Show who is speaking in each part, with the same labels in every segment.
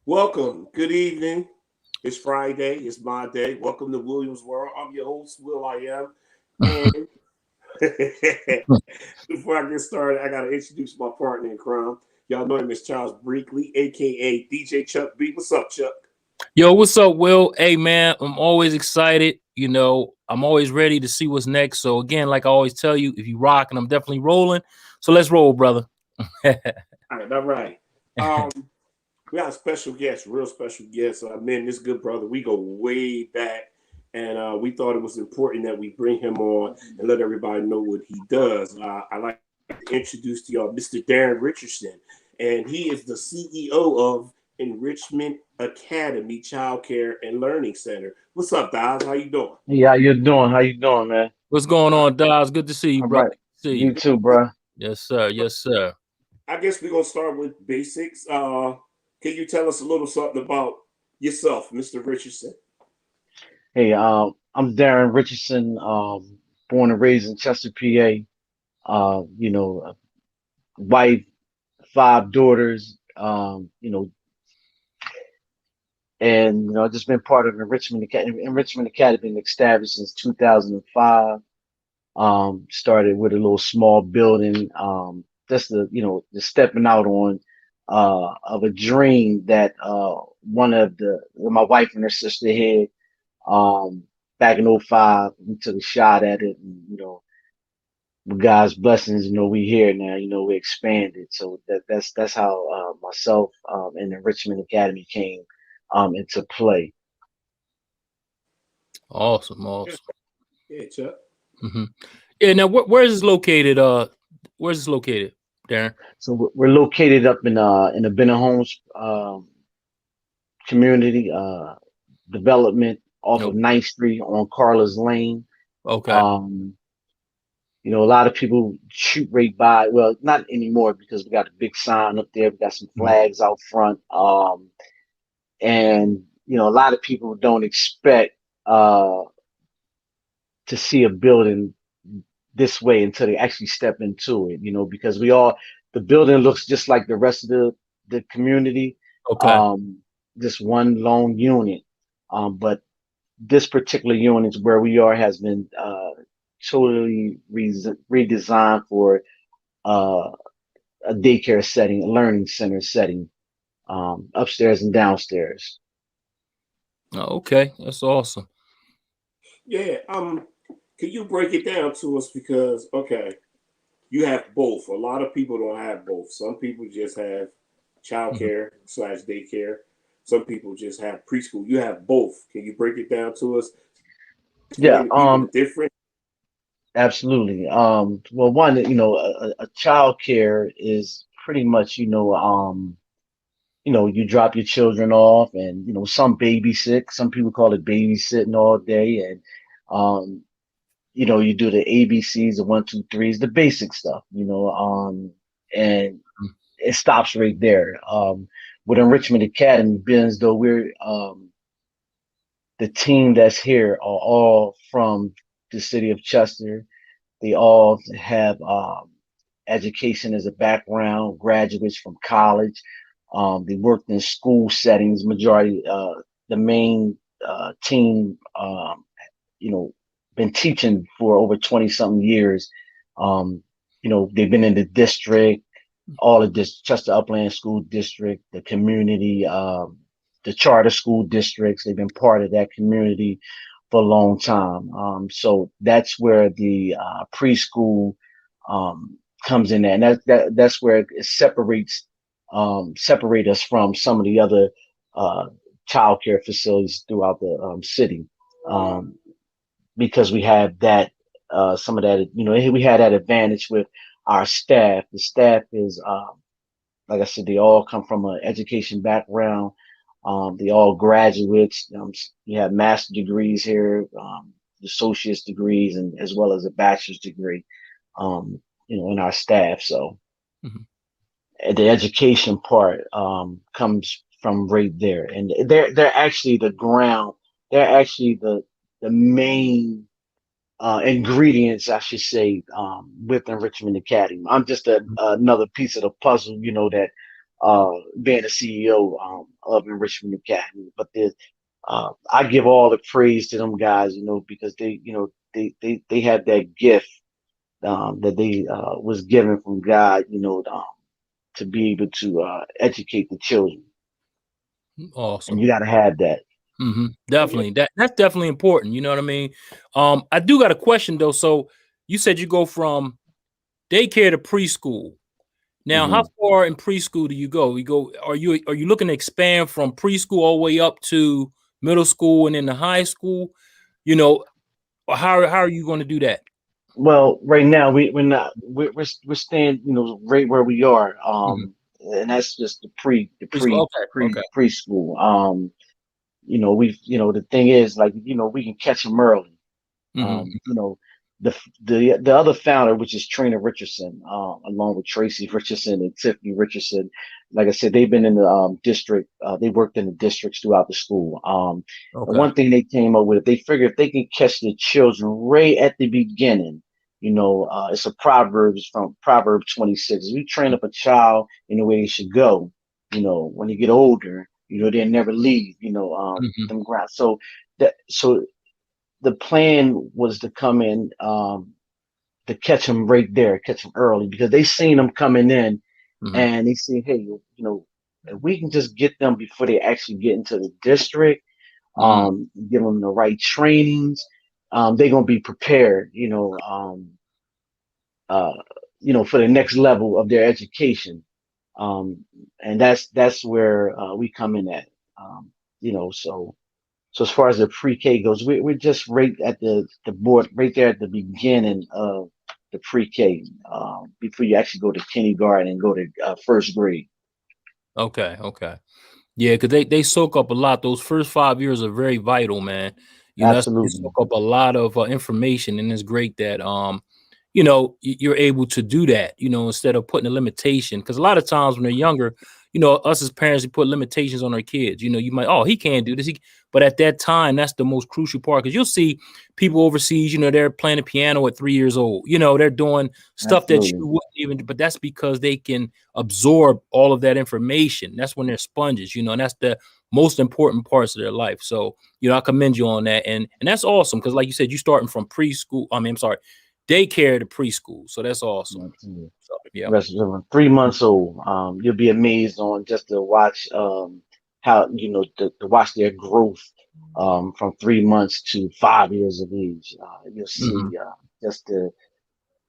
Speaker 1: Welcome. Good evening. It's Friday. It's my day. Welcome to Williams World. I'm your host, Will I am. And before I get started, I gotta introduce my partner in crime. Y'all know him as Charles Brinkley, aka DJ Chuck B. What's up, Chuck?
Speaker 2: Yo, what's up, Will? Hey, man, I'm always excited. I'm always ready to see what's next. So, again, like I always tell you, if you rock and I'm definitely rolling. So, let's roll, brother.
Speaker 1: All right. Um, we got a special guest, real special guest. Man, this good brother, we go way back, and we thought it was important that we bring him on and let everybody know what he does. I like to introduce to y'all Mr. Darren Richardson, and he is the CEO of Enrichment Academy Child Care and Learning Center. What's up, guys? How you doing?
Speaker 3: Hey, how you doing? How you doing, man?
Speaker 2: What's going
Speaker 1: Uh,
Speaker 2: on, Daz? Good to see you,
Speaker 3: All
Speaker 2: brother.
Speaker 3: right.
Speaker 2: Good to see you.
Speaker 3: You too, bro.
Speaker 2: Yes, sir. Yes, sir.
Speaker 1: I guess we're gonna start with basics. Can you tell us a little something about yourself, Mr. Richardson?
Speaker 3: Hey, I'm Darren Richardson, born and raised in Chester, PA. Wife, five daughters, and I've just been part of Enrichment Academy. Enrichment Academy been established since 2005. Started with a little small building, just just stepping out on of a dream that one of my wife and her sister had um back in '05. We took a shot at it, and with God's blessings, we here now. We expanded. So that's how myself and the Enrichment Academy came into play.
Speaker 2: Awesome.
Speaker 1: Yeah,
Speaker 2: Awesome.
Speaker 1: yeah, Chuck.
Speaker 2: hmm Yeah. Now, where is this located? Where's this located, Darren?
Speaker 3: So we're located up in the Benner Homes community development off of
Speaker 2: Oh,
Speaker 3: Ninth Street on Carla's Lane.
Speaker 2: okay.
Speaker 3: Um, a lot of people shoot right by. Well, not anymore because we got a big sign up there. We got some
Speaker 2: Mhm.
Speaker 3: flags out front. And a lot of people don't expect uh to see a building this way until they actually step into it, because the building looks just like the rest of the community,
Speaker 2: Okay.
Speaker 3: um, just one lone unit. But this particular unit where we are has been totally redesigned for uh, a daycare setting, a learning center setting, upstairs and downstairs.
Speaker 2: Oh, okay. That's awesome.
Speaker 1: Yeah. Can you break it down to us? Because you have both. A lot of people don't have both. Some people just have
Speaker 2: Mhm.
Speaker 1: childcare slash daycare. Some people just have preschool. You have both. Can you break it down to us?
Speaker 3: Yeah,
Speaker 1: Explain to people the difference.
Speaker 3: absolutely. Well, one, a child care is pretty much, you drop your children off and, some babysit. Some people call it babysitting all day. And, um, you do the ABCs, the one, two, threes, the basic stuff, and it stops right there. With Enrichment Academy, being as though the team that's here are all from the city of Chester. They all have education as a background, graduates from college. They worked in school settings. Majority, the main team, you know, been teaching for over 20 something years. Um, they've been in the district, all of this Chester Upland School District, the community, the charter school districts. They've been part of that community for a long time. So that's where the preschool comes in there, and that's where it separate us from some of the other uh, child care facilities throughout the city, um, because we have that some of that. We had that advantage with our staff. The staff is like I said, they all come from an education background. They all graduates. You have master degrees here, associate's degrees, and as well as a bachelor's degree. In our staff. So
Speaker 2: Mhm.
Speaker 3: the education part comes from right there, and they're actually the ground. They're actually the main ingredients, I should say, with Enrichment Academy. I'm just another piece of the puzzle, that being a CEO, of Enrichment Academy. But I give all the praise to them guys, because they have that gift that they was given from God, to be able to educate the children, and
Speaker 2: Awesome.
Speaker 3: you got to have that.
Speaker 2: Definitely. That's definitely important. You know what I mean? I do got a question though. So you said you go from daycare to preschool. Now, how far in preschool do you go? Are you looking to expand from preschool all the way up to middle school and then the high school? Or how are you going to do that?
Speaker 3: Well, right now we're not we're staying, right where we are.
Speaker 2: Mhm.
Speaker 3: And that's just
Speaker 2: Preschool. Okay.
Speaker 3: preschool. The thing is, like, we can catch them early.
Speaker 2: Hmm.
Speaker 3: Um, you know, the other founder, which is Trina Richardson, along with Tracy Richardson and Tiffany Richardson, like I said, they've been in the district. They worked in the districts throughout the school. And
Speaker 2: Okay.
Speaker 3: one thing they came up with, they figured if they can catch the children right at the beginning, it's a Proverbs from Proverb 26. We train up a child in the way they should go. When they get older, they'll never leave.
Speaker 2: Hmm.
Speaker 3: Them ground. So the plan was to come in, to catch them right there, catch them early, because they seen them coming in,
Speaker 2: Hmm.
Speaker 3: and they see, hey, if we can just get them before they actually get into the district,
Speaker 2: Hmm.
Speaker 3: give them the right trainings, they're gonna be prepared, uh, for the next level of their education. Um, and that's where we come in at. So. So as far as the pre-K goes, we're just right at the board, right there at the beginning of the pre-K, before you actually go to kindergarten and go to first grade.
Speaker 2: Okay. Okay. Yeah, because they soak up a lot. Those first 5 years are very vital, man. They
Speaker 3: Absolutely,
Speaker 2: soak up a lot of information, and it's great that you're able to do that. Instead of putting a limitation, because a lot of times when they're younger, us as parents, we put limitations on our kids. You might, oh, he can't do this. But at that time, that's the most crucial part, because you'll see people overseas. They're playing the piano at 3 years old. They're doing stuff that you
Speaker 3: absolutely,
Speaker 2: wouldn't even. But that's because they can absorb all of that information. That's when they're sponges, and that's the most important parts of their life. So, I commend you on that. And that's awesome, because like you said, you starting from preschool. I'm sorry, daycare to preschool. So that's awesome.
Speaker 3: absolutely.
Speaker 2: So yeah.
Speaker 3: Rest of them 3 months old. You'll be amazed on just to watch how to watch their growth from 3 months to 5 years of age. You'll
Speaker 2: Hmm.
Speaker 3: see just the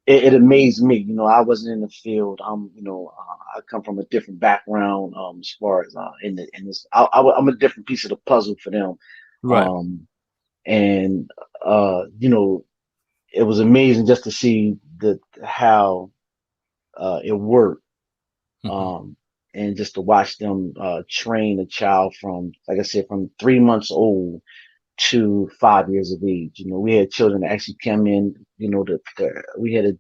Speaker 3: it amazed me. I wasn't in the field. I come from a different background, as far as in this. I'm a different piece of the puzzle for them.
Speaker 2: Right.
Speaker 3: Um, and it was amazing just to see how it worked.
Speaker 2: Hmm.
Speaker 3: Um, and just to watch them train a child from, like I said, from 3 months old to 5 years of age. We had children that actually come in. We had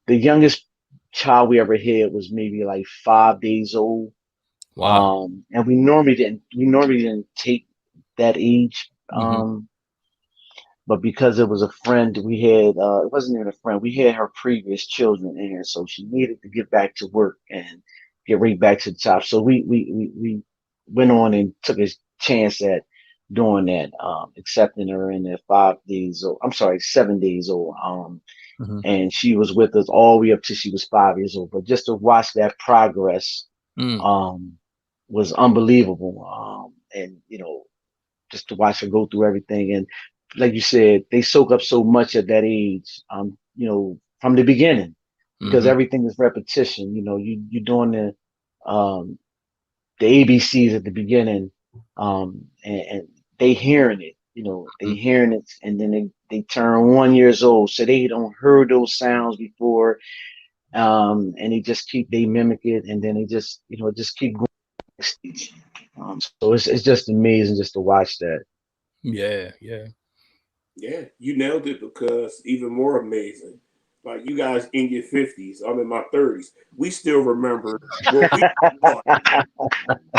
Speaker 3: the youngest child we ever had was maybe like 5 days old.
Speaker 2: Wow.
Speaker 3: And we normally didn't take that age.
Speaker 2: Hmm.
Speaker 3: But because it was a friend, we had, it wasn't even a friend, we had her previous children in here. So she needed to get back to work and get right back to the top. So we went on and took a chance at doing that, accepting her in at 5 days old. I'm sorry, 7 days old.
Speaker 2: Hmm.
Speaker 3: And she was with us all the way up till she was 5 years old. But just to watch that progress,
Speaker 2: Mm.
Speaker 3: um, was unbelievable. And just to watch her go through everything, and like you said, they soak up so much at that age, from the beginning, because
Speaker 2: Hmm.
Speaker 3: everything is repetition. You're doing um, the ABCs at the beginning, and they hearing it. They hearing it, and then they turn 1 years old, so they don't heard those sounds before, and they mimic it, and then they just keep going. So it's just amazing just to watch that.
Speaker 2: Yeah. Yeah.
Speaker 1: Yeah, you nailed it, because even more amazing. Like, you guys in your 50s, I'm in my 30s. We still remember what we taught.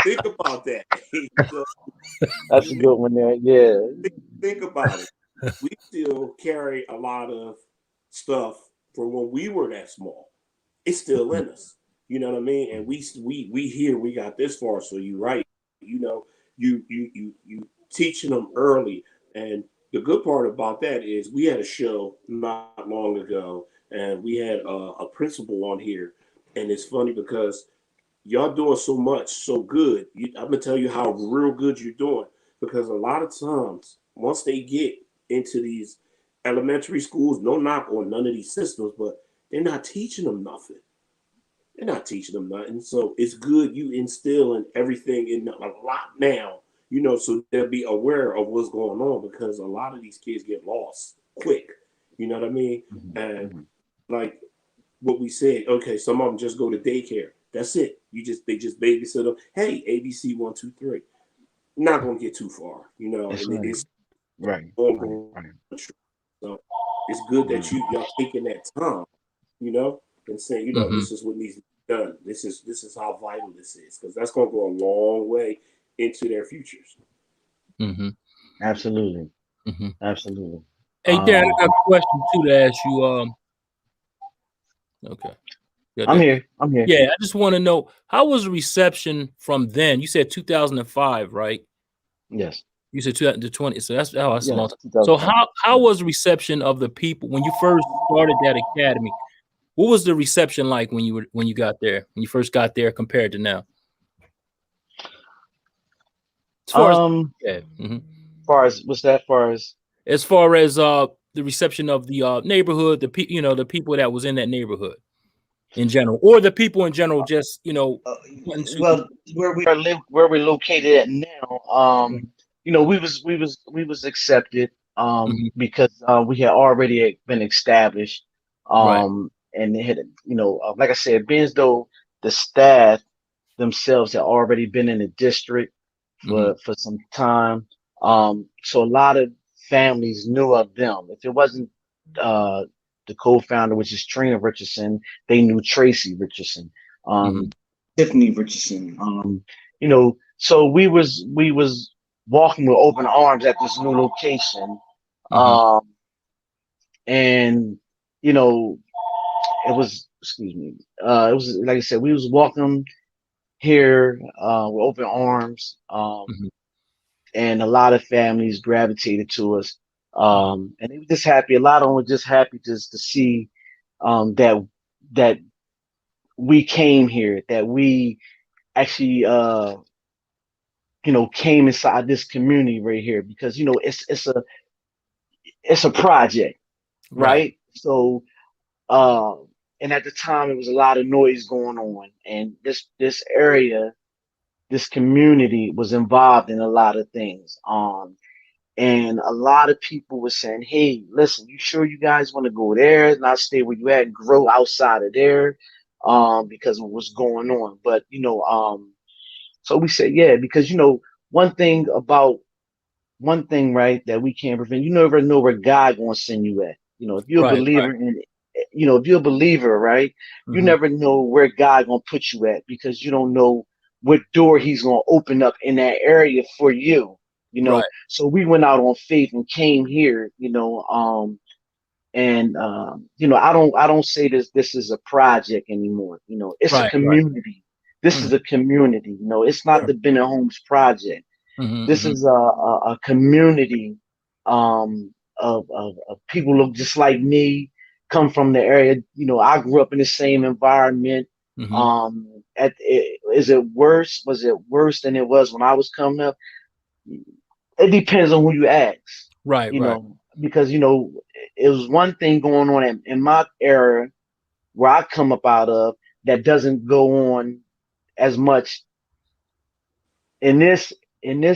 Speaker 1: Think about that. So,
Speaker 3: That's a good one there. Yeah.
Speaker 1: think about it. We still carry a lot of stuff from when we were that small. It's still in us. You know what I mean? And we here, we got this far. So you're right. You know, you teaching them early. And the good part about that is we had a show not long ago, and we had a principal on here, and it's funny because y'all doing so much so good. I'm gonna tell you how real good you're doing, because a lot of times once they get into these elementary schools, no knock on none of these systems, but they're not teaching them nothing. They're not teaching them nothing. So it's good you instilling everything in them a lot now, you know, so they'll be aware of what's going on, because a lot of these kids get lost quick. You know what I mean? And like what we said, okay, some of them just go to daycare. That's it. They just babysit them. Hey, ABC 1, 2, 3. Not gonna get too far, you know,
Speaker 3: That's
Speaker 1: and
Speaker 3: right.
Speaker 1: it's
Speaker 3: Right.
Speaker 1: ongoing.
Speaker 3: Right.
Speaker 1: So it's good that y'all taking that time, you know, and saying, you know,
Speaker 2: Mm-hmm.
Speaker 1: this is what needs to be done. This is how vital this is, because that's gonna go a long way into their futures.
Speaker 2: Mm-hmm.
Speaker 3: Absolutely.
Speaker 2: Mm-hmm.
Speaker 3: Absolutely.
Speaker 2: Hey, Darren, I got a question too to ask you. Okay.
Speaker 3: I'm here. I'm here.
Speaker 2: Yeah, I just want to know, how was the reception from then? You said 2005, right?
Speaker 3: Yes.
Speaker 2: You said 2020, so that's a
Speaker 3: Yes.
Speaker 2: long time. So
Speaker 3: 2005.
Speaker 2: how was the reception of the people when you first started that academy? What was the reception like when you got there, when you first got there compared to now? As far as
Speaker 3: Far as what's that? Far as
Speaker 2: the reception of the neighborhood, the people that was in that neighborhood in general, or the people in general, just wanting to.
Speaker 3: well, where we're located at now, we was accepted
Speaker 2: Mhm.
Speaker 3: because we had already been established,
Speaker 2: Right.
Speaker 3: and it had, like I said, being as though the staff themselves had already been in the district
Speaker 2: Mhm.
Speaker 3: for some time. So a lot of families knew of them. If it wasn't uh, the co-founder, which is Trina Richardson, they knew Tracy Richardson,
Speaker 2: Mhm.
Speaker 3: Tiffany Richardson. So we was walking with open arms at this new location,
Speaker 2: Mhm.
Speaker 3: um, and you know it was, excuse me, it was like I said, we was walking here with open arms.
Speaker 2: Mhm.
Speaker 3: And a lot of families gravitated to us. And they were just happy. A lot of them were just happy just to see that that we came here, that we actually came inside this community right here, because it's a project,
Speaker 2: Right.
Speaker 3: right? So uh, and at the time it was a lot of noise going on, and this area, this community was involved in a lot of things. And a lot of people were saying, "Hey, listen, you sure you guys want to go there, not stay where you at, and grow outside of there, because of what's going on?" But so we said, "Yeah," because one thing about one thing, right, that we can't prevent. You never know where God gonna send you at. If you're a
Speaker 2: Right. Right.
Speaker 3: believer in, if you're a believer, right, you
Speaker 2: Mhm.
Speaker 3: never know where God gonna put you at, because you don't know what door He's gonna open up in that area for you.
Speaker 2: Right.
Speaker 3: So we went out on faith and came here. And I don't say this is a project anymore. It's a
Speaker 2: Right. Right.
Speaker 3: community. This is
Speaker 2: Mhm.
Speaker 3: a community. It's not
Speaker 2: Sure.
Speaker 3: the Bennett Homes project.
Speaker 2: Mhm.
Speaker 3: This
Speaker 2: Mhm.
Speaker 3: is a community of people look just like me, come from the area. I grew up in the same environment.
Speaker 2: Mhm.
Speaker 3: Is it worse? Was it worse than it was when I was coming up? It depends on who you ask,
Speaker 2: Right. Right.
Speaker 3: because it was one thing going on in my era where I come up out of, that doesn't go on as much in this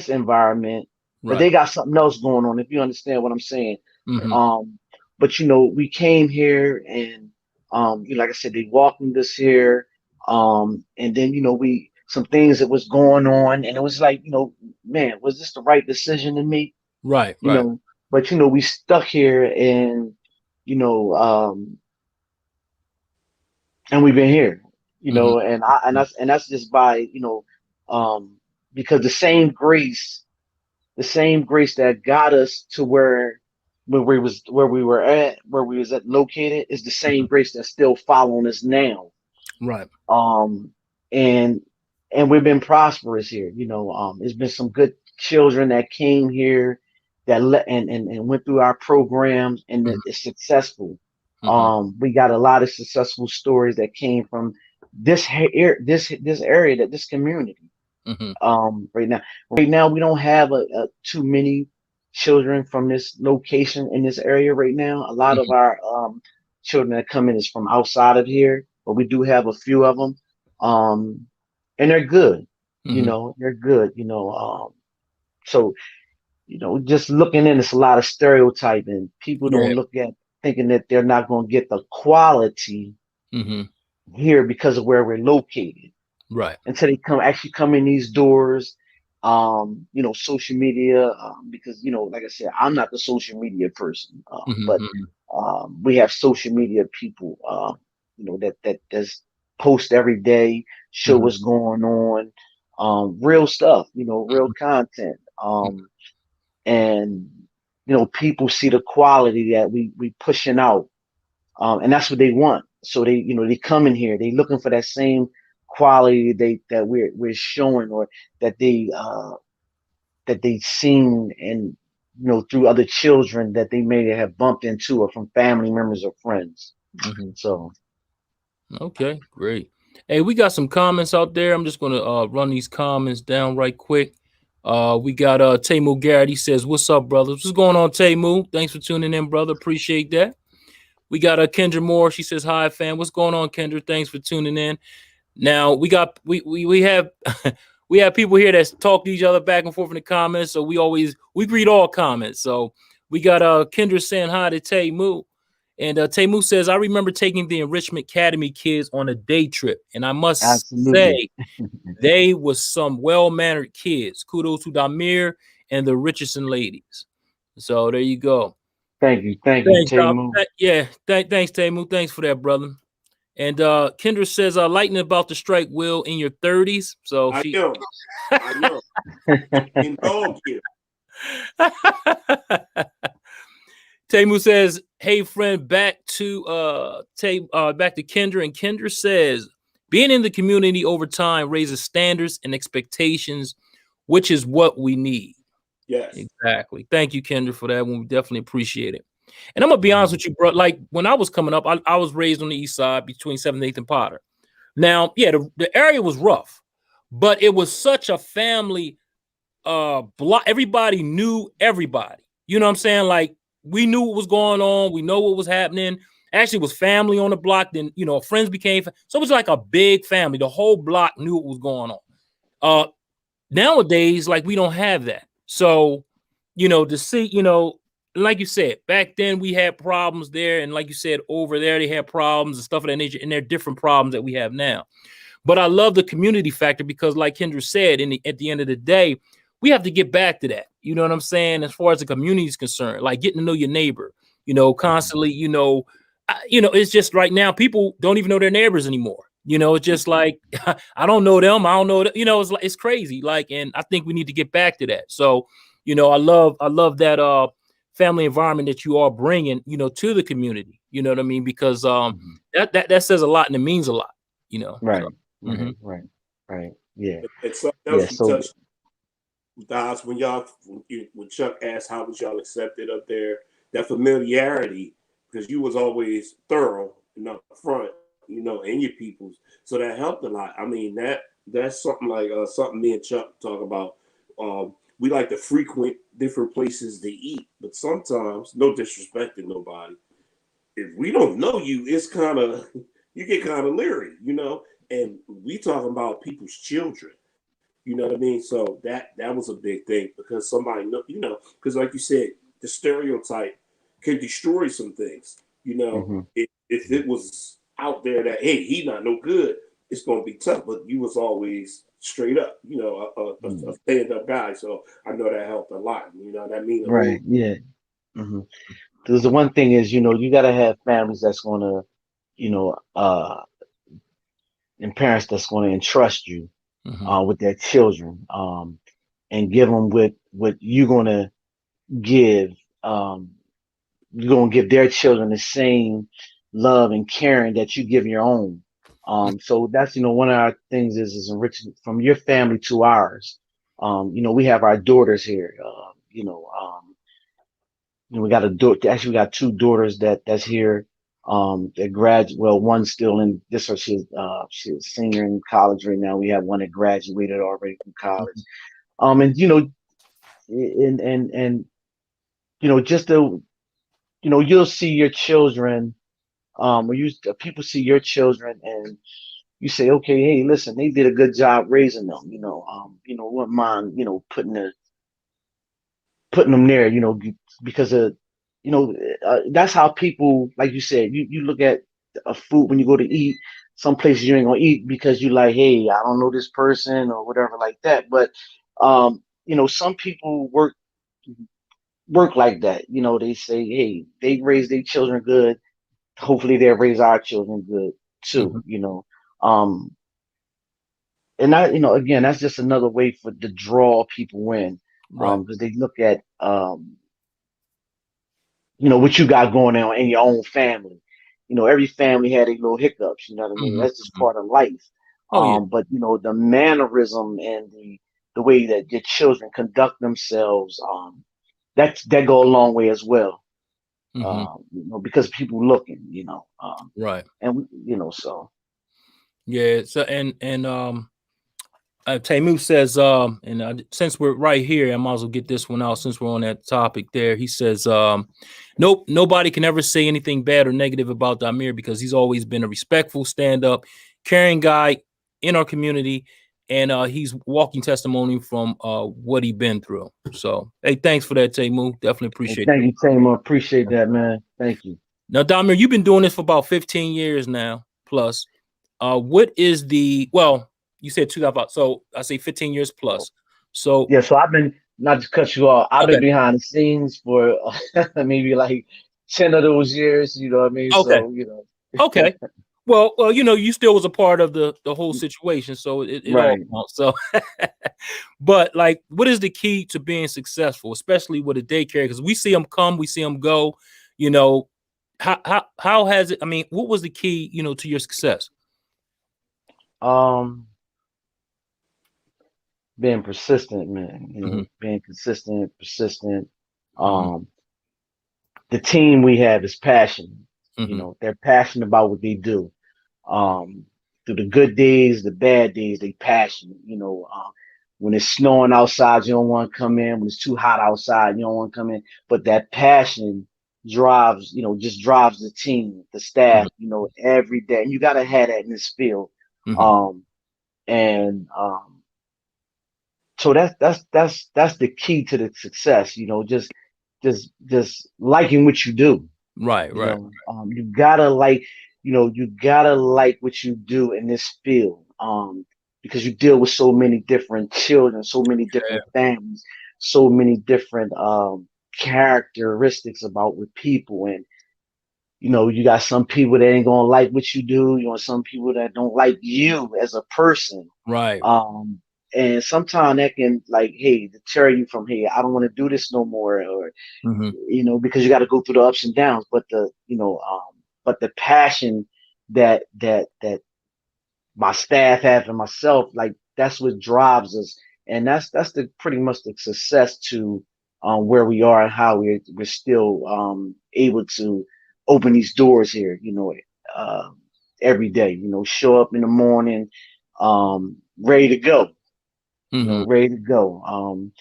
Speaker 3: environment, but they
Speaker 2: Right.
Speaker 3: got something else going on, if you understand what I'm saying.
Speaker 2: Mhm.
Speaker 3: um but we came here, and like I said, they welcomed us here. And then we some things that was going on, and it was like, man, was this the right decision to make?
Speaker 2: Right.
Speaker 3: you
Speaker 2: Right.
Speaker 3: know but we stuck here, and you know um and we've been here,
Speaker 2: Mhm.
Speaker 3: and that's just by, um because the same grace that got us to where we were at, where we was at located, is the same
Speaker 2: Mhm.
Speaker 3: grace that's still following us now.
Speaker 2: Right.
Speaker 3: Um, and we've been prosperous here. There's been some good children that came here that and went through our programs, and
Speaker 2: Mhm.
Speaker 3: it's successful.
Speaker 2: Mhm.
Speaker 3: We got a lot of successful stories that came from this area, that this community.
Speaker 2: Mhm.
Speaker 3: Right now we don't have too many children from this location in this area right now. A lot of
Speaker 2: Mhm.
Speaker 3: our children that come in is from outside of here, but we do have a few of them, um, and they're good.
Speaker 2: Mhm.
Speaker 3: They're good. So just looking in, it's a lot of stereotyping. People
Speaker 2: Yeah.
Speaker 3: don't look at thinking that they're not going to get the quality
Speaker 2: Mhm.
Speaker 3: here because of where we're located,
Speaker 2: Right.
Speaker 3: until they come in these doors. Social media, because like I said, I'm not the social media person,
Speaker 2: Mhm.
Speaker 3: but
Speaker 2: Mhm.
Speaker 3: we have social media people, that does post every day, show
Speaker 2: Mhm.
Speaker 3: what's going on, real stuff, real
Speaker 2: Mhm.
Speaker 3: content, and people see the quality that we pushing out, and that's what they want. So they come in here, they looking for that same quality that we're showing, or that they seen, and through other children that they may have bumped into, or from family members or friends.
Speaker 2: Mhm.
Speaker 3: So
Speaker 2: Okay, great. Hey, we got some comments out there. I'm just gonna run these comments down right quick. We got Taymu Garrett. He says, "What's up, brothers? What's going on, Taymu? Thanks for tuning in, brother. Appreciate that." We got Kendra Moore. She says, "Hi, fam. What's going on, Kendra? Thanks for tuning in." Now we have we have people here that talk to each other back and forth in the comments. So we read all comments. So we got Kendra saying hi to Taymu. And Taymu says, I remember taking the Enrichment Academy kids on a day trip. And I must
Speaker 3: absolutely.
Speaker 2: say, they was some well-mannered kids. Kudos to Damir and the Richardson ladies. So there you go.
Speaker 3: Thank you,
Speaker 2: Thanks, Dom.
Speaker 3: Tamu.
Speaker 2: Yeah, thanks, Taymu. Thanks for that, brother. And Kendra says, lightning about to strike Will in your 30s. So
Speaker 1: I
Speaker 2: she
Speaker 1: am. I am. In dog here.
Speaker 2: Tamu says, "Hey friend, back to Kendra." And Kendra says, "Being in the community over time raises standards and expectations, which is what we need."
Speaker 1: Yes.
Speaker 2: Exactly. Thank you, Kendra, for that one. We definitely appreciate it. And I'm gonna be honest
Speaker 3: Mhm.
Speaker 2: with you, bro. Like when I was coming up, I was raised on the east side between 7th, 8th, and Potter. Now, yeah, the area was rough, but it was such a family block. Everybody knew everybody. You know what I'm saying? Like we knew what was going on. We know what was happening. Actually, it was family on the block. Then friends became so it was like a big family. The whole block knew what was going on. Nowadays, like we don't have that. So, to see, like you said, back then we had problems there, and like you said, over there they had problems and stuff of that nature, and they're different problems that we have now. But I love the community factor because, like Kendra said, at the end of the day, we have to get back to that. You know what I'm saying? As far as the community is concerned, like getting to know your neighbor, constantly, it's just right now people don't even know their neighbors anymore. It's just like I don't know them. I don't know. It's like it's crazy. Like, and I think we need to get back to that. So, I love that family environment that you are bringing, to the community. You know what I mean? Because
Speaker 3: Mhm.
Speaker 2: that says a lot and it means a lot. So.
Speaker 3: Right,
Speaker 2: Mm-hmm.
Speaker 3: right. Yeah,
Speaker 1: And something
Speaker 3: yeah.
Speaker 1: else you
Speaker 3: So
Speaker 1: touched, guys, when Chuck asked how was y'all accepted up there, that familiarity, because you was always thorough and up front, in your peoples. So that helped a lot. I mean, that's something like something me and Chuck talk about. We like to frequent different places to eat, but sometimes, no disrespect to nobody, if we don't know you, it's kind of you get kind of leery. And we talking about people's children. You know what I mean? So that was a big thing because somebody because like you said, the stereotype can destroy some things.
Speaker 3: mhm.
Speaker 1: If it was out there that hey, he not no good, it's gonna be tough. But you was always straight up, a
Speaker 3: Mhm.
Speaker 1: stand up guy. So I know that helped a lot. That mean a whole.
Speaker 3: Right, yeah. Because the one thing is, you got to have families that's going to, you know, uh, and parents that's going to entrust you
Speaker 2: Mm-hmm.
Speaker 3: with their children, and give them what you're going to give. Um, you're going to give their children the same love and caring that you give your own. So that's, one of our things is enriching from your family to ours. We have our daughters here. We got a daughter. Actually, we got two daughters that's here. That graduate. Well, one's still in this. Or she's a senior in college right now. We have one that graduated already from college. And just the, you'll see your children. Or people see your children and you say, okay, hey, listen, they did a good job raising them. Wouldn't mind, putting them there, because of, that's how people, like you said, you look at a food when you go to eat. Some places you ain't gonna eat because you like, hey, I don't know this person or whatever like that. But some people work like that. They say, hey, they raise their children good. Hopefully they'll raise our children good too. Um, and that, again, that's just another way to draw people in,
Speaker 2: Right.
Speaker 3: because they look at what you got going on in your own family. Every family had a little hiccups. You know what I mean? That's just part of life.
Speaker 2: Oh yeah.
Speaker 3: But the mannerism and the way that your children conduct themselves, that go a long way as well. Because people looking,
Speaker 2: Right.
Speaker 3: and so.
Speaker 2: Yeah. So Taimu says, since we're right here, I might as well get this one out since we're on that topic there. He says, nope, nobody can ever say anything bad or negative about Damir because he's always been a respectful, stand-up, caring guy in our community, and he's walking testimony from what he's been through. So, hey, thanks for that, Taimu. Definitely appreciate it.
Speaker 3: Thank you, Taimu. Appreciate that, man. Thank you.
Speaker 2: Now, Damir, you've been doing this for about 15 years now, plus. What is you said 2000, so I say 15 years plus. So
Speaker 3: yeah, so I've been, not to cut you off, I've been
Speaker 2: okay.
Speaker 3: behind the scenes for maybe like 10 of those years, you know what I mean?
Speaker 2: Okay.
Speaker 3: So,
Speaker 2: Okay. Well, you still was a part of the whole situation, so it all
Speaker 3: right.
Speaker 2: counts. So but like, what is the key to being successful, especially with a daycare? Because we see them come, we see them go, how has it, I mean, what was the key, to your success?
Speaker 3: Being persistent, man, being consistent, persistent. The team we have is passionate. They're passionate about what they do. Through the good days, the bad days, they passionate. When it's snowing outside, you don't want to come in. When it's too hot outside, you don't want to come in. But that passion drives, just drives the team, the staff, every day. And you got to have that in this field. So that's the key to the success. Just liking what you do.
Speaker 2: Right.
Speaker 3: You gotta like what you do in this field. Because you deal with so many different children, so many different families, so many different characteristics about with people. And you got some people that ain't gonna like what you do. Some people that don't like you as a person.
Speaker 2: Right.
Speaker 3: And sometimes that can deter you from, hey, I don't want to do this no more, or because you got to go through the ups and downs. But the passion that my staff have and myself, that's what drives us, and that's the pretty much the success to where we are and how we're still able to open these doors here. Every day. Show up in the morning, ready to go. Ready to go.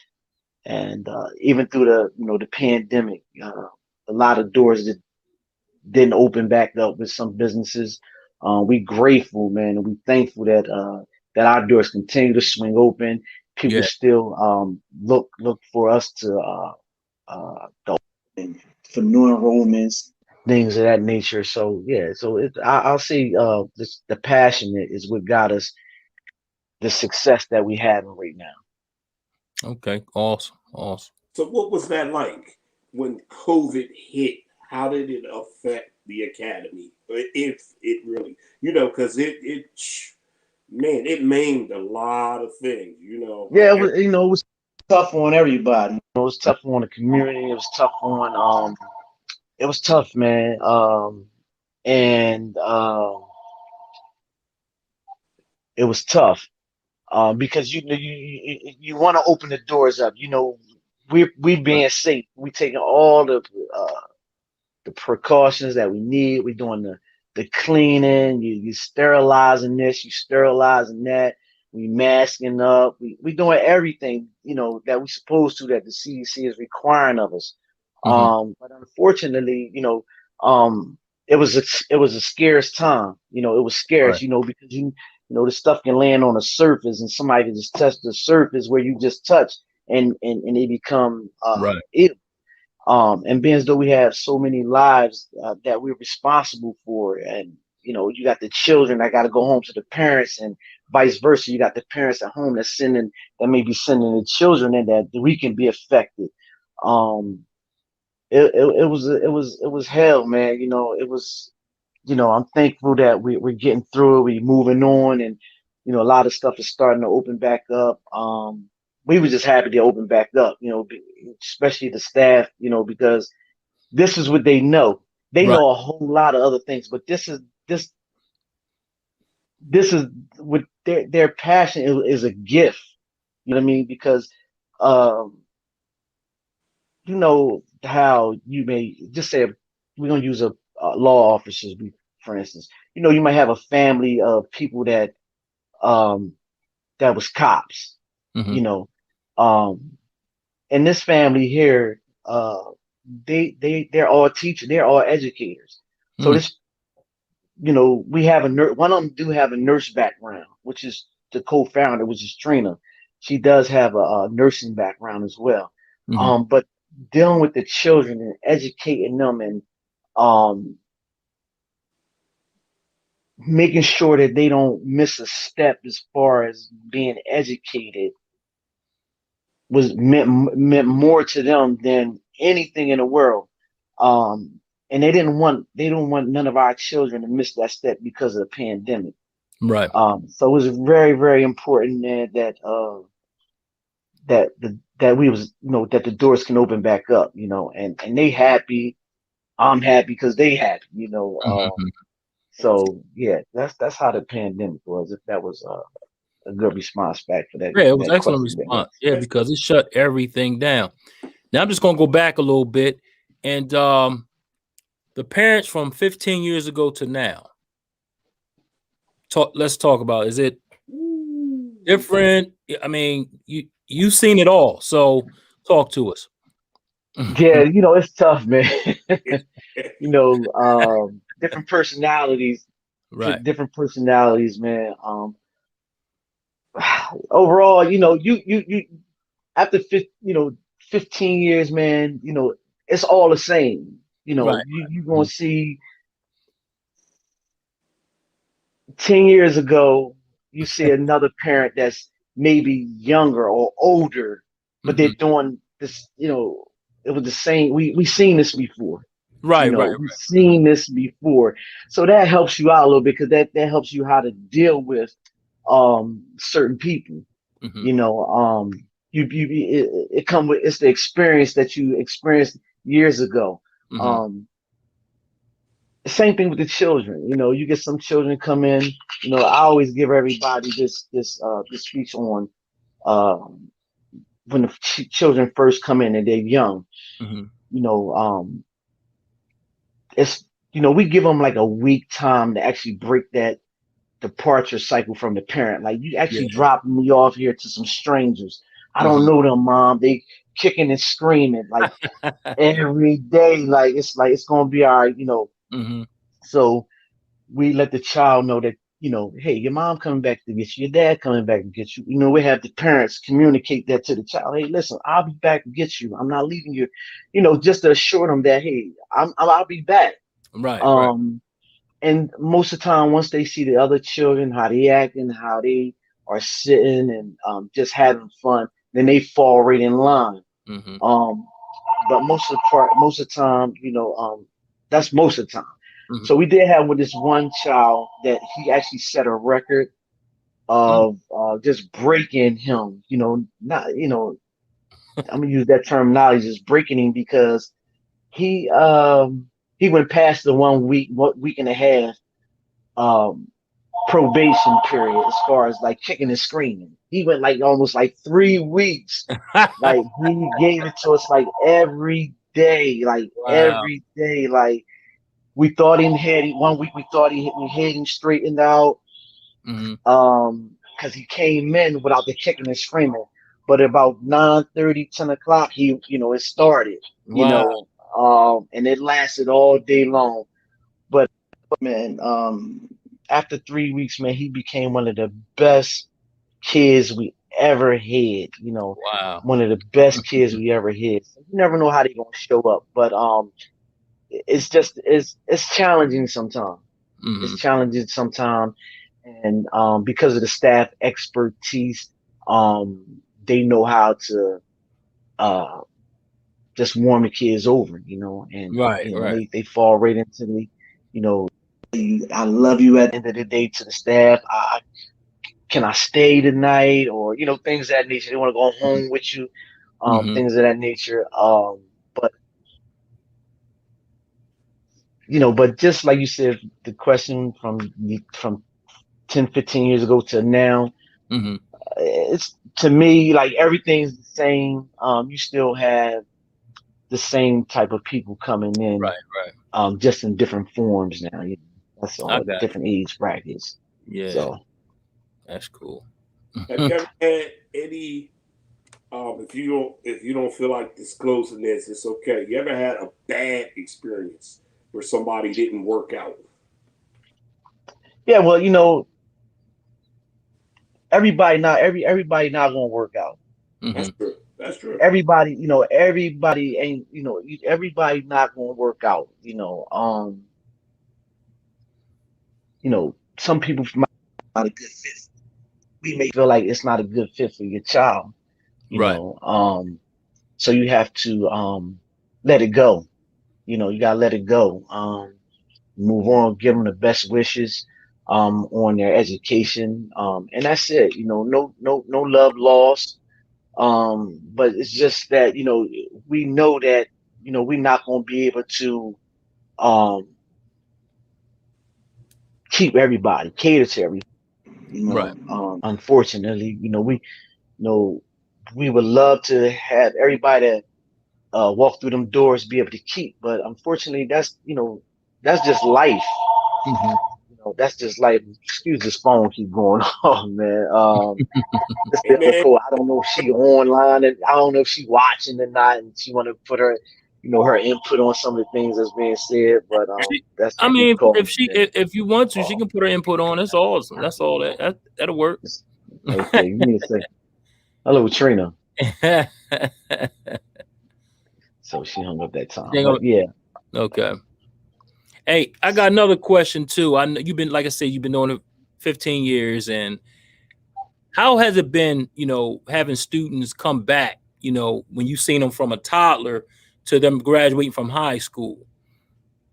Speaker 3: And even through the pandemic, a lot of doors that didn't open back up with some businesses. We grateful, man, and we thankful that our doors continue to swing open. People still look for us to go for new enrollments, things of that nature. So yeah, I'll say the passion is what got us the success that we have right now.
Speaker 2: Okay, awesome.
Speaker 1: So what was that like when COVID hit? How did it affect the academy? If it really, because it maimed a lot of things,
Speaker 3: Yeah, it was tough on everybody. It was tough on the community. It was tough on it was tough, man. And it was tough, because you want to open the doors up. We
Speaker 2: Right.
Speaker 3: being safe. We taking all the precautions that we need. We're doing the cleaning. You sterilizing this. You sterilizing that. We masking up. We doing everything that we supposed to, that the CDC is requiring of us.
Speaker 2: Hmm.
Speaker 3: But unfortunately, um, it was a scarce time. It was scarce.
Speaker 2: Right.
Speaker 3: Because the stuff can land on the surface, and somebody can just touch the surface where you just touched, and they become
Speaker 2: Right.
Speaker 3: ill. And being as though we have so many lives that we're responsible for, and you got the children that got to go home to the parents, and vice versa. You got the parents at home that may be sending the children, and that we can be affected. Um, it was hell, man. It was. I'm thankful that we're getting through it. We're moving on, and a lot of stuff is starting to open back up. We were just happy to open back up, especially the staff, because this is what they know. They
Speaker 2: Right.
Speaker 3: know a whole lot of other things, but this is what their passion is a gift. You know what I mean? Because um, how you may just say, we're gonna use a law officers, for instance. You might have a family of people um that was cops.
Speaker 2: Hmm.
Speaker 3: You know, um, and this family here, they're all teachers, they're all educators. So
Speaker 2: Mm.
Speaker 3: this, we have a nurse. One of them do have a nurse background, which is the co-founder, which is Trina. She does have a nursing background as well.
Speaker 2: Hmm.
Speaker 3: But dealing with the children and educating them, and um, making sure that they don't miss a step as far as being educated was meant more to them than anything in the world. And they don't want none of our children to miss that step because of the pandemic.
Speaker 2: Right.
Speaker 3: So it was very, very important, man, that we was that the doors can open back up, and they happy. I'm happy because they happy.
Speaker 2: Hmm.
Speaker 3: So yeah, that's how the pandemic was. If that was a good response back for that
Speaker 2: Yeah, it was
Speaker 3: that
Speaker 2: excellent
Speaker 3: question there.
Speaker 2: response. Yeah, because it shut everything down. Now I'm just gonna go back a little bit, and the parents from 15 years ago to now. Let's talk about. Is it different? I mean, you've seen it all, so talk to us.
Speaker 3: Yeah, it's tough, man. Different personalities,
Speaker 2: Right.
Speaker 3: different personalities, man. Overall, you after 15 years, man, it's all the same.
Speaker 2: Right.
Speaker 3: You're gonna see 10 years ago, you see another parent that's maybe younger or older, but they're
Speaker 2: Hmm.
Speaker 3: doing this, it was the same. We seen this before.
Speaker 2: Right. Right.
Speaker 3: We've seen this before. So that helps you out a little bit, because that helps you how to deal with certain people.
Speaker 2: Hmm.
Speaker 3: You know, it come with, it's the experience that you experienced years ago.
Speaker 2: Hmm.
Speaker 3: Um, Same thing with the children. You get some children come in. I always give everybody this speech on um, when the children first come in and they're young.
Speaker 2: Hmm.
Speaker 3: You know, it's we give them like a week time to actually break that departure cycle from the parent. Like, you
Speaker 2: Yeah.
Speaker 3: actually dropping me off here to some strangers. I don't
Speaker 2: Hmm.
Speaker 3: know them, mom. They kicking and screaming like every day. Like it's gonna be all right.
Speaker 2: Hmm.
Speaker 3: So we let the child know that, hey, your mom coming back to get you, your dad coming back to get you. We have the parents communicate that to the child. Hey, listen, I'll be back to get you. I'm not leaving you. Just to assure them that, hey, I'll be back.
Speaker 2: Right. Right.
Speaker 3: Um, and most of the time, once they see the other children, how they acting, how they are sitting and just having fun, then they fall right in line.
Speaker 2: Hmm.
Speaker 3: Um, but most of the time, that's most of the time.
Speaker 2: Hmm.
Speaker 3: So we did have with this one child that he actually set a record of just breaking him. Not I'm gonna use that terminology, just breaking him, because he he went past the 1 week, what week and a half um probation period as far as like kicking and screaming. He went like almost like 3 weeks. Like he gave it to us like every day, like
Speaker 2: Wow.
Speaker 3: every day. Like we thought he had 1 week. We thought we had him straightened out.
Speaker 2: Mm-hmm.
Speaker 3: Because he came in without the kicking and screaming. But about 9:30, 10 o'clock, it started.
Speaker 2: Wow.
Speaker 3: And it lasted all day long. But man, after 3 weeks, man, he became one of the best kids we ever had.
Speaker 2: Wow.
Speaker 3: One of the best kids we ever had. You never know how they're gonna show up, but it's just it's challenging sometimes.
Speaker 2: Mm-hmm.
Speaker 3: It's challenging sometimes, and because of the staff expertise, they know how to just warm the kids over, and
Speaker 2: Right. Right.
Speaker 3: they fall right into the, you know, I love you at the end of the day to the staff. Can I stay tonight, or things of that nature. They want to go home with you,
Speaker 2: Mm-hmm.
Speaker 3: things of that nature. But but just like you said, the question from 10, 15 years ago to now,
Speaker 2: Mm-hmm.
Speaker 3: it's to me like everything's the same. You still have the same type of people coming in,
Speaker 2: Right. Right.
Speaker 3: just in different forms now. That's
Speaker 2: I
Speaker 3: all,
Speaker 2: got
Speaker 3: different age brackets.
Speaker 2: you. Yeah.
Speaker 3: So
Speaker 2: That's cool.
Speaker 1: Have you ever had any? If you don't feel like disclosing this, it's okay. You ever had a bad experience where somebody didn't work out?
Speaker 3: yeah, well, everybody not gonna work out.
Speaker 2: Mm-hmm.
Speaker 1: That's true. That's true.
Speaker 3: Everybody ain't, everybody not gonna work out. Some people might not a good fit. We may feel like it's not a good fit for your child.
Speaker 2: Right.
Speaker 3: So you have to let it go. You gotta let it go. Move on, give them the best wishes on their education. And that's it. No love lost. But it's just that, we know that, we're not gonna be able to um cater to everybody.
Speaker 2: Right.
Speaker 3: Unfortunately, we would love to have everybody that walk through them doors be able to keep, but unfortunately, that's just life.
Speaker 2: Mm-hmm.
Speaker 3: That's just life. Excuse this phone keep going off, man. This
Speaker 1: Hey
Speaker 3: the other
Speaker 1: man,
Speaker 3: call. I don't know if she online, and I don't know if she watching or not, and she want to put her, her input on some of the things that's being said. But that's
Speaker 2: I
Speaker 3: the keep
Speaker 2: mean,
Speaker 3: calling,
Speaker 2: if she
Speaker 3: man.
Speaker 2: if you want to, she can put her input on. That's awesome. That's all that'll work.
Speaker 3: Okay, you need to say hello, Trina. So she hung up that time, but yeah.
Speaker 2: Okay. Hey, I got another question too. I know you've been, like I said, you've been doing it 15 years, and how has it been, having students come back, when you've seen them from a toddler to them graduating from high school?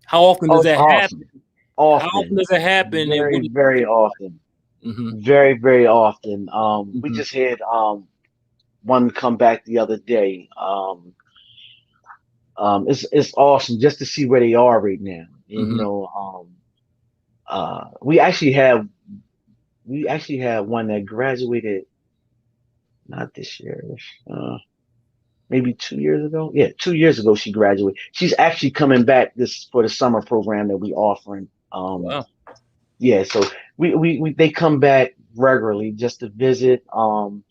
Speaker 2: How often
Speaker 3: Oh,
Speaker 2: does
Speaker 3: it's
Speaker 2: that happen?
Speaker 3: awesome.
Speaker 2: How often
Speaker 3: Often,
Speaker 2: does it happen? And
Speaker 3: very,
Speaker 2: what?
Speaker 3: very often.
Speaker 2: Mm-hmm.
Speaker 3: Very, very often. We
Speaker 2: Mm-hmm.
Speaker 3: just had one come back the other day. It's awesome just to see where they are right now. And
Speaker 2: Mm-hmm.
Speaker 3: we actually have one that graduated not this year, maybe 2 years ago. Yeah, 2 years ago she graduated. She's actually coming back this for the summer program that we offering.
Speaker 2: Wow.
Speaker 3: Yeah, so we they come back regularly just to visit. To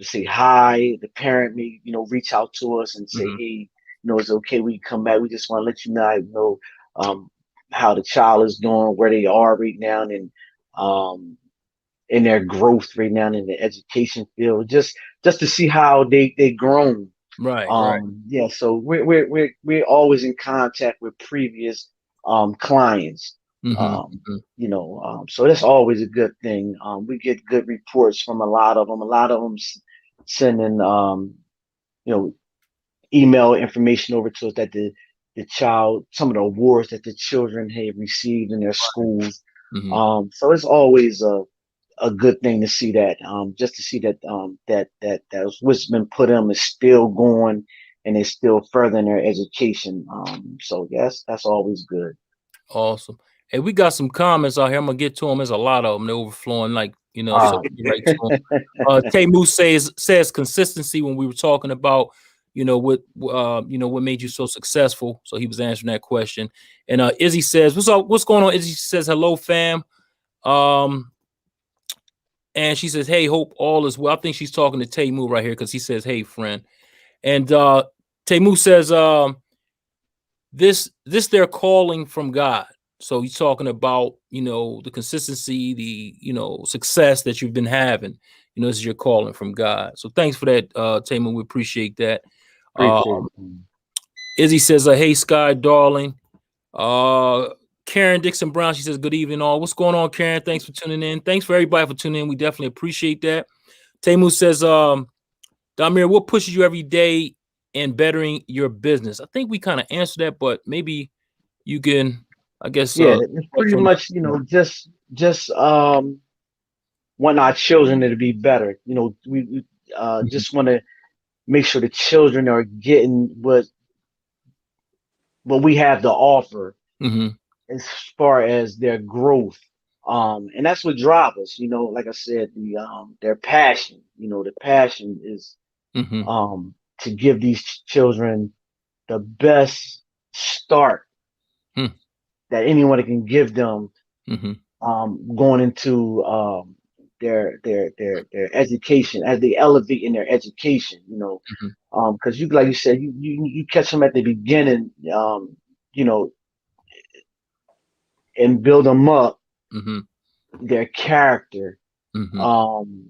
Speaker 3: say hi. The parent may, reach out to us and say,
Speaker 2: Mm-hmm.
Speaker 3: hey, it's okay. We can come back. We just want to let you know, how the child is doing, where they are right now, and in their growth right now in the education field, just to see how they grown.
Speaker 2: Right. Right.
Speaker 3: Yeah. So we're always in contact with previous clients.
Speaker 2: Mm-hmm.
Speaker 3: So that's always a good thing. We get good reports from a lot of them. A lot of them sending you know email information over to us that some of the awards that the children have received in their schools.
Speaker 2: Mm-hmm.
Speaker 3: So it's always a good thing to see that, just to see that what's been put in is still going and is still furthering their education. So yes, that's always good.
Speaker 2: Awesome. Hey, we got some comments out here. I'm gonna get to them. There's a lot of them. They're overflowing, like, you know. So right to 'em. Tamu says consistency when we were talking about, you know, what made you so successful. So he was answering that question. And Izzy says, "What's up? What's going on?" Izzy says, "Hello, fam." And she says, "Hey, hope all is well." I think she's talking to Tamu right here because he says, "Hey, friend." And Tamu says, "This they're calling from God." So he's talking about, you know, the consistency, the, you know, success that you've been having. You know, this is your calling from God. So thanks for that, Tamu. We appreciate that.
Speaker 3: Appreciate it.
Speaker 2: Izzy says, "Hey, Sky, darling." Karen Dixon Brown, she says, "Good evening, all." What's going on, Karen? Thanks for tuning in. Thanks for everybody for tuning in. We definitely appreciate that. Tamu says, Damir, what pushes you every day in bettering your business? I think we kind of answered that, but maybe you can, I guess.
Speaker 3: Yeah, it's pretty much, you know, just want our children to be better. You know, we just want to make sure the children are getting what we have to offer as far as their growth. And that's what drives us, you know, like I said, their passion, you know, the passion is to give these children the best start that anyone can give them going into their education as they elevate in their education, you know. Because you, like you said, you catch them at the beginning, you know, and build them up, their character,
Speaker 1: Absolutely.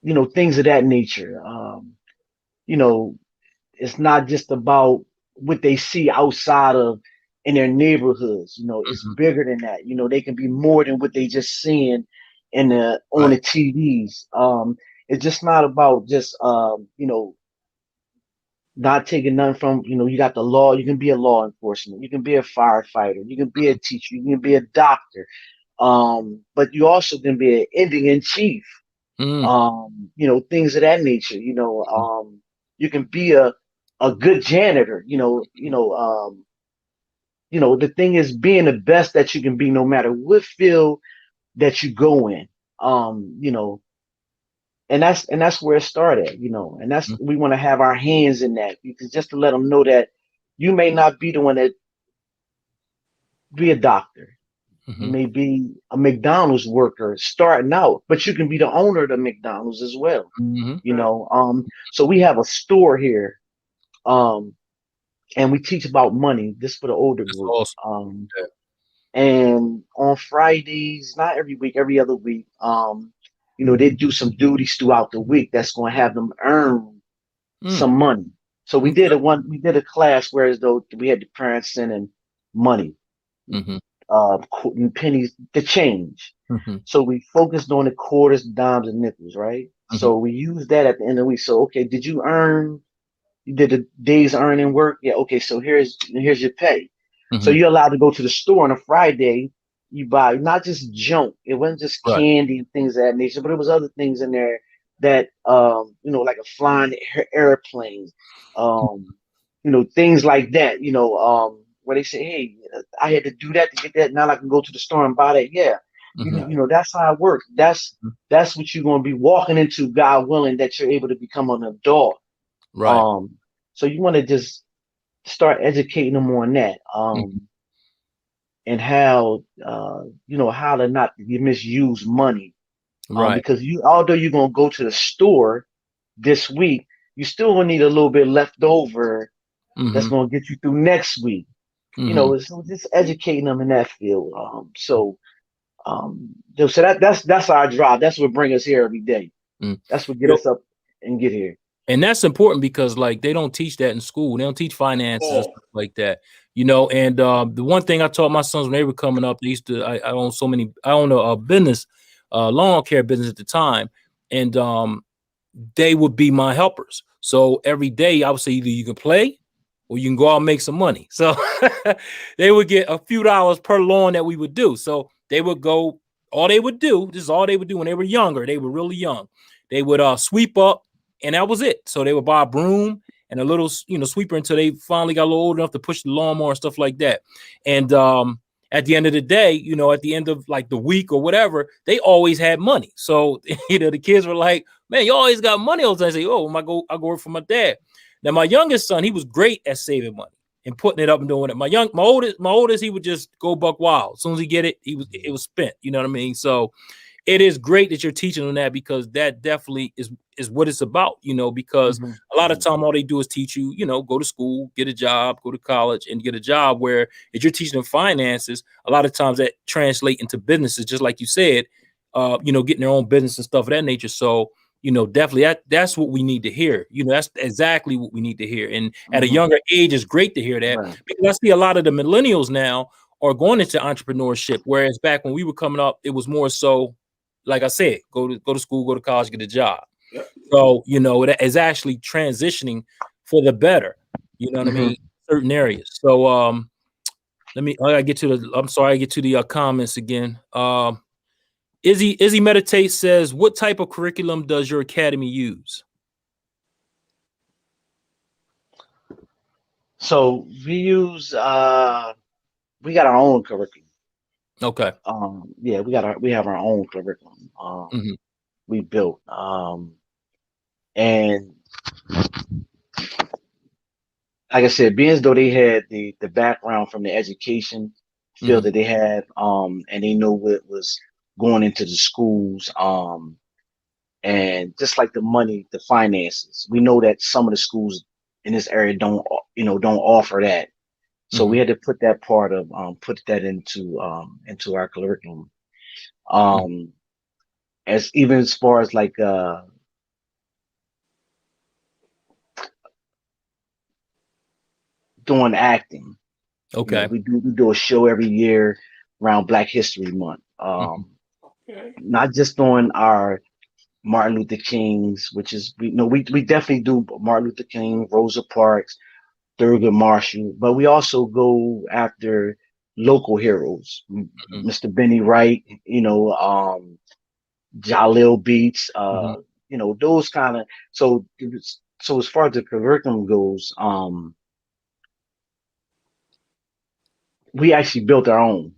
Speaker 3: you know, things of that nature. You know, it's not just about what they see outside of in their neighborhoods. You know, it's bigger than that. You know, they can be more than what they just seeing in the on the TVs. It's just not about just you know, not taking none from, you know, you got the law, you can be a law enforcement, you can be a firefighter, you can be a teacher, you can be a doctor. But you also can be an Indian chief. You know, things of that nature, you know, you can be a good janitor, you know, the thing is being the best that you can be no matter what field that you go in. You know, and that's where it started, you know, and that's we want to have our hands in that because just to let them know that you may not be the one that be a doctor. You may be a McDonald's worker starting out, but you can be the owner of the McDonald's as well. You know, so we have a store here, and we teach about money. This for the older group.
Speaker 2: Awesome.
Speaker 3: And on Fridays, not every week, every other week, you know, they do some duties throughout the week that's going to have them earn some money. So we did a class where as though we had the parents sending money. Pennies, the change. So we focused on the quarters, dimes, and nickels, right? So we used that at the end of the week. So okay, did you earn? You did the day's earning work? Yeah. Okay. So here's your pay. So you're allowed to go to the store on a Friday. You buy not just junk. It wasn't just candy and things of that nature, but it was other things in there that you know, like a flying airplane, you know, things like that. You know, where they say, hey, I had to do that to get that. Now I can go to the store and buy that. Yeah. You know, that's how it works. That's what you're going to be walking into, God willing, that you're able to become an adult.
Speaker 2: Right.
Speaker 3: So you want to just start educating them on that. And how, you know, how to not misuse money. Because although you're going to go to the store this week, you still will need a little bit left over that's going to get you through next week. You know, so just educating them in that field. So that's our drive. That's what brings us here every day. That's what get us up and get here.
Speaker 2: And that's important because, like, they don't teach that in school. They don't teach finances and stuff like that, you know. And the one thing I taught my sons when they were coming up, they used to. I own a business, lawn care business at the time, and they would be my helpers. So every day I would say either you can play or you can go out and make some money. So they would get a few dollars per lawn that we would do. So they would go. All they would do. This is all they would do when they were younger. They were really young. They would sweep up. And that was it. So they would buy a broom and a little, sweeper until they finally got a little old enough to push the lawnmower and stuff like that. And at the end of the day, at the end of like the week or whatever, they always had money. So, the kids were like, man, you always got money all the time. I say, oh, I go work for my dad. Now, my youngest son, he was great at saving money and putting it up and doing it. My oldest, he would just go buck wild. As soon as he get it, it was spent. You know what I mean? So it is great that you're teaching them that, because that definitely is what it's about, because a lot of time all they do is teach you, go to school, get a job, go to college and get a job, where if you're teaching them finances, a lot of times that translate into businesses, just like you said, getting their own business and stuff of that nature. So, definitely that's what we need to hear. That's exactly what we need to hear. And at a younger age, it's great to hear that, because I see a lot of the millennials now are going into entrepreneurship, whereas back when we were coming up, it was more so, like I said, go to school, go to college, get a job. Yep. So, it is actually transitioning for the better, you know what I mean? Certain areas. So, I get to the comments again. Izzy Meditate says, what type of curriculum does your academy use?
Speaker 3: So we use, we got our own curriculum.
Speaker 2: Okay.
Speaker 3: We have our own curriculum. We built, and like I said, being as though they had the background from the education field that they have, and they know what was going into the schools, and just like the money, the finances, we know that some of the schools in this area don't offer that. So we had to put that part of put that into our curriculum. As far as like doing acting.
Speaker 2: Okay.
Speaker 3: We do a show every year around Black History Month. Not just on our Martin Luther King's, which is we definitely do Martin Luther King, Rosa Parks, Thurgood Marshall, but we also go after local heroes, Mr. Benny Wright, Jalil Beats, those kind of. So as far as the curriculum goes, we actually built our own.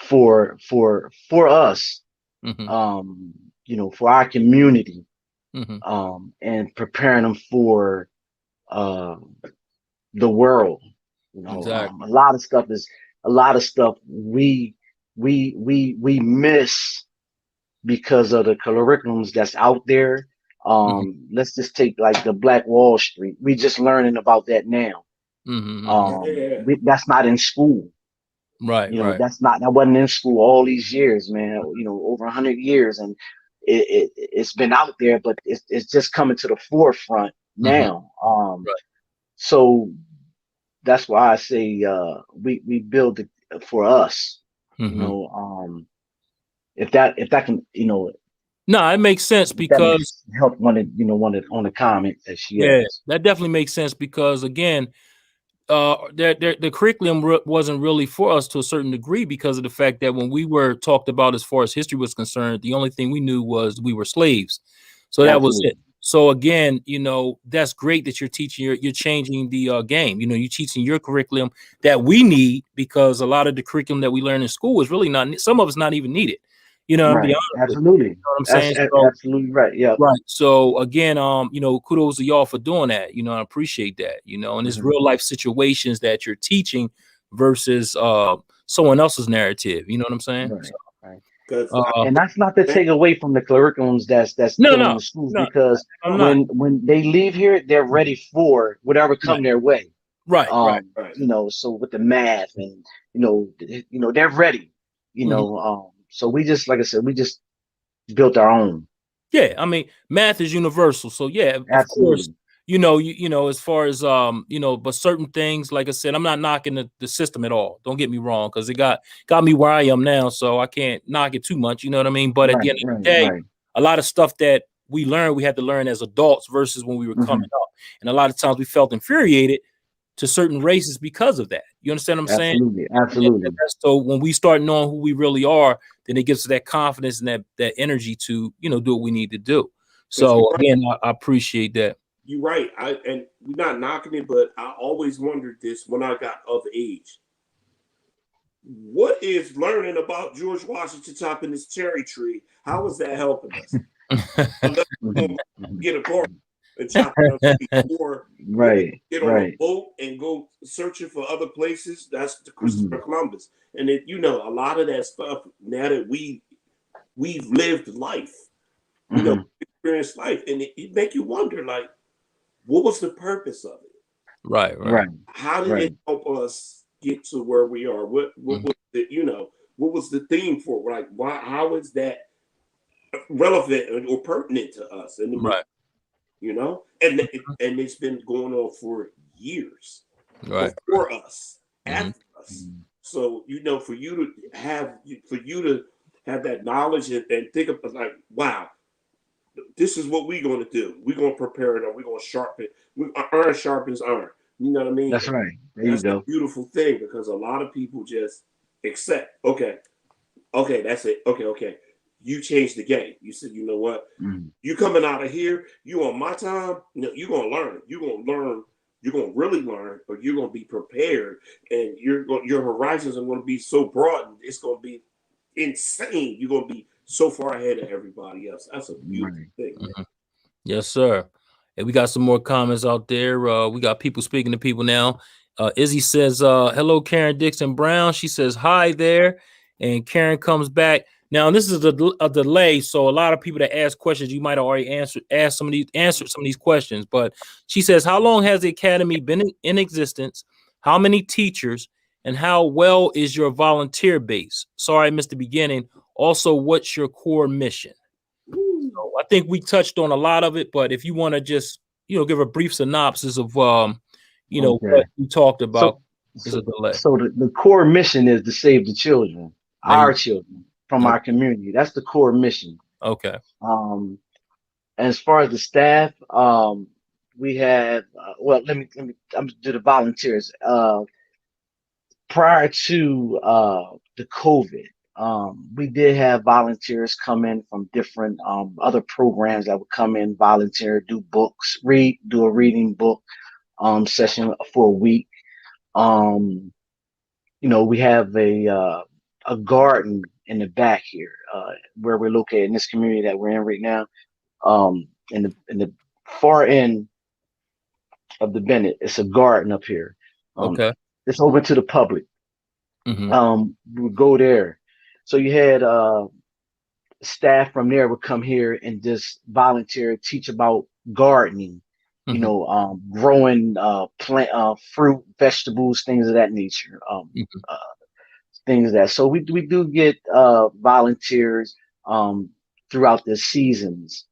Speaker 3: For us, for our community, and preparing them for the world.
Speaker 2: Exactly.
Speaker 3: A lot of stuff we miss because of the curriculums that's out there. Let's just take like the Black Wall Street. We just learning about that now. That's not in school.
Speaker 2: Right.
Speaker 3: That wasn't in school all these years, man. Over 100 years, and it's been out there, but it's just coming to the forefront now. So that's why I say we build it for us. If that can
Speaker 2: no, it makes sense, because
Speaker 3: help on the comment that she asked.
Speaker 2: That definitely makes sense, because again, the curriculum wasn't really for us to a certain degree, because of the fact that when we were talked about as far as history was concerned, the only thing we knew was we were slaves. So that was it. So again, that's great that you're teaching, you're changing the game. You're teaching your curriculum that we need, because a lot of the curriculum that we learn in school is really not, some of it's not even needed.
Speaker 3: Right.
Speaker 2: Be honest
Speaker 3: Absolutely.
Speaker 2: you know what I'm saying?
Speaker 3: Absolutely right. Yeah.
Speaker 2: Right. So again, kudos to y'all for doing that. I appreciate that. And it's real life situations that you're teaching versus someone else's narrative. You know what I'm saying?
Speaker 3: Right.
Speaker 2: So,
Speaker 3: right. And that's not to take away from the curriculums that's still in the schools, because when they leave here, they're ready for whatever come their way.
Speaker 2: Right.
Speaker 3: So with the math and they're ready. So we just, like I said, we just built our own.
Speaker 2: Yeah, I mean, math is universal. So yeah, of course, as far as but certain things, like I said, I'm not knocking the system at all. Don't get me wrong, because it got me where I am now, so I can't knock it too much. You know what I mean? But at the end of the day, a lot of stuff that we learned, we had to learn as adults versus when we were coming up, and a lot of times we felt infuriated to certain races because of that. You understand what I'm saying?
Speaker 3: Absolutely.
Speaker 2: So when we start knowing who we really are, then it gives us that confidence and that energy to, do what we need to do. So again, I appreciate that.
Speaker 1: You're right. And we're not knocking it, but I always wondered this when I got of age. What is learning about George Washington chopping this cherry tree? How is that helping us? Unless we're gonna get a car and chop it up, or get on a boat and go searching for other places. That's the Christopher Columbus. And it, you know, a lot of that stuff, now that we've lived life, you know, experienced life, and it make you wonder, like, what was the purpose of it?
Speaker 2: Right.
Speaker 1: How did it help us get to where we are? What was the, you know, what was the theme for it? Like, why? How is that relevant or pertinent to us? And you know, and it's been going on for years before us, after us. So, you know, for you to have that knowledge and think of like, wow, this is what we're going to do. We're going to prepare it, or we're going to sharpen it. Iron sharpens iron. You know what I mean?
Speaker 3: That's right.
Speaker 1: That's a beautiful thing, because a lot of people just accept, okay, that's it. Okay. You changed the game. You said, you know what? You coming out of here, you on my time, you know, you're going to learn. You're going to learn. You're going to really learn, but you're going to be prepared, and your horizons are going to be so broad, and it's going to be insane. You're going to be so far ahead of everybody else. That's a beautiful thing.
Speaker 2: Yes, sir. And we got some more comments out there. We got people speaking to people now. Izzy says, hello, Karen Dixon Brown. She says, hi there. And Karen comes back. Now, this is a delay, so a lot of people that ask questions, you might have already answered some of these questions. But she says, how long has the Academy been in existence? How many teachers? And how well is your volunteer base? Sorry, I missed the beginning. Also, what's your core mission? So I think we touched on a lot of it, but if you want to just, you know, give a brief synopsis of, you know, what we talked about, is a delay.
Speaker 3: So the core mission is to save the children, our children from our community. That's the core mission.
Speaker 2: Okay.
Speaker 3: And as far as the staff, we have, well, let me do the volunteers. Prior to the COVID, we did have volunteers come in from different other programs that would come in, volunteer, do books, do a reading book session for a week. You know, we have a garden in the back here where we're located in this community that we're in right now. In the far end of the Bennett, it's a garden up here.
Speaker 2: Okay.
Speaker 3: It's open to the public. We go there. So you had staff from there would come here and just volunteer, teach about gardening, you know, growing plant, fruit, vegetables, things of that nature. Things of that. So we do get volunteers throughout the seasons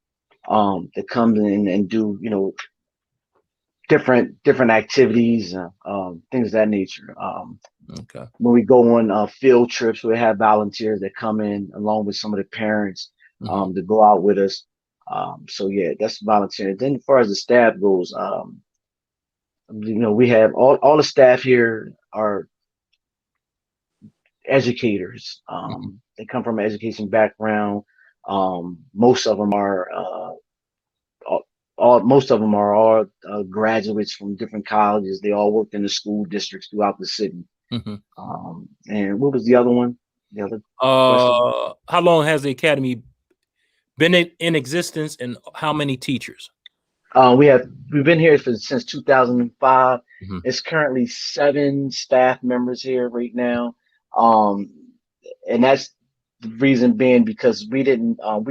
Speaker 3: that come in and do, you know, different activities, things of that nature.
Speaker 2: Okay.
Speaker 3: When we go on field trips, we have volunteers that come in along with some of the parents to go out with us. So yeah, that's volunteering. Then as far as the staff goes, you know, we have all the staff here are educators. They come from an education background. Most of them are all graduates from different colleges. They all work in the school districts throughout the city. And what was the other one? The other question?
Speaker 2: How long has the Academy been in existence, and how many teachers?
Speaker 3: We've been here since 2005. It's currently 7 staff members here right now. And that's the reason being because we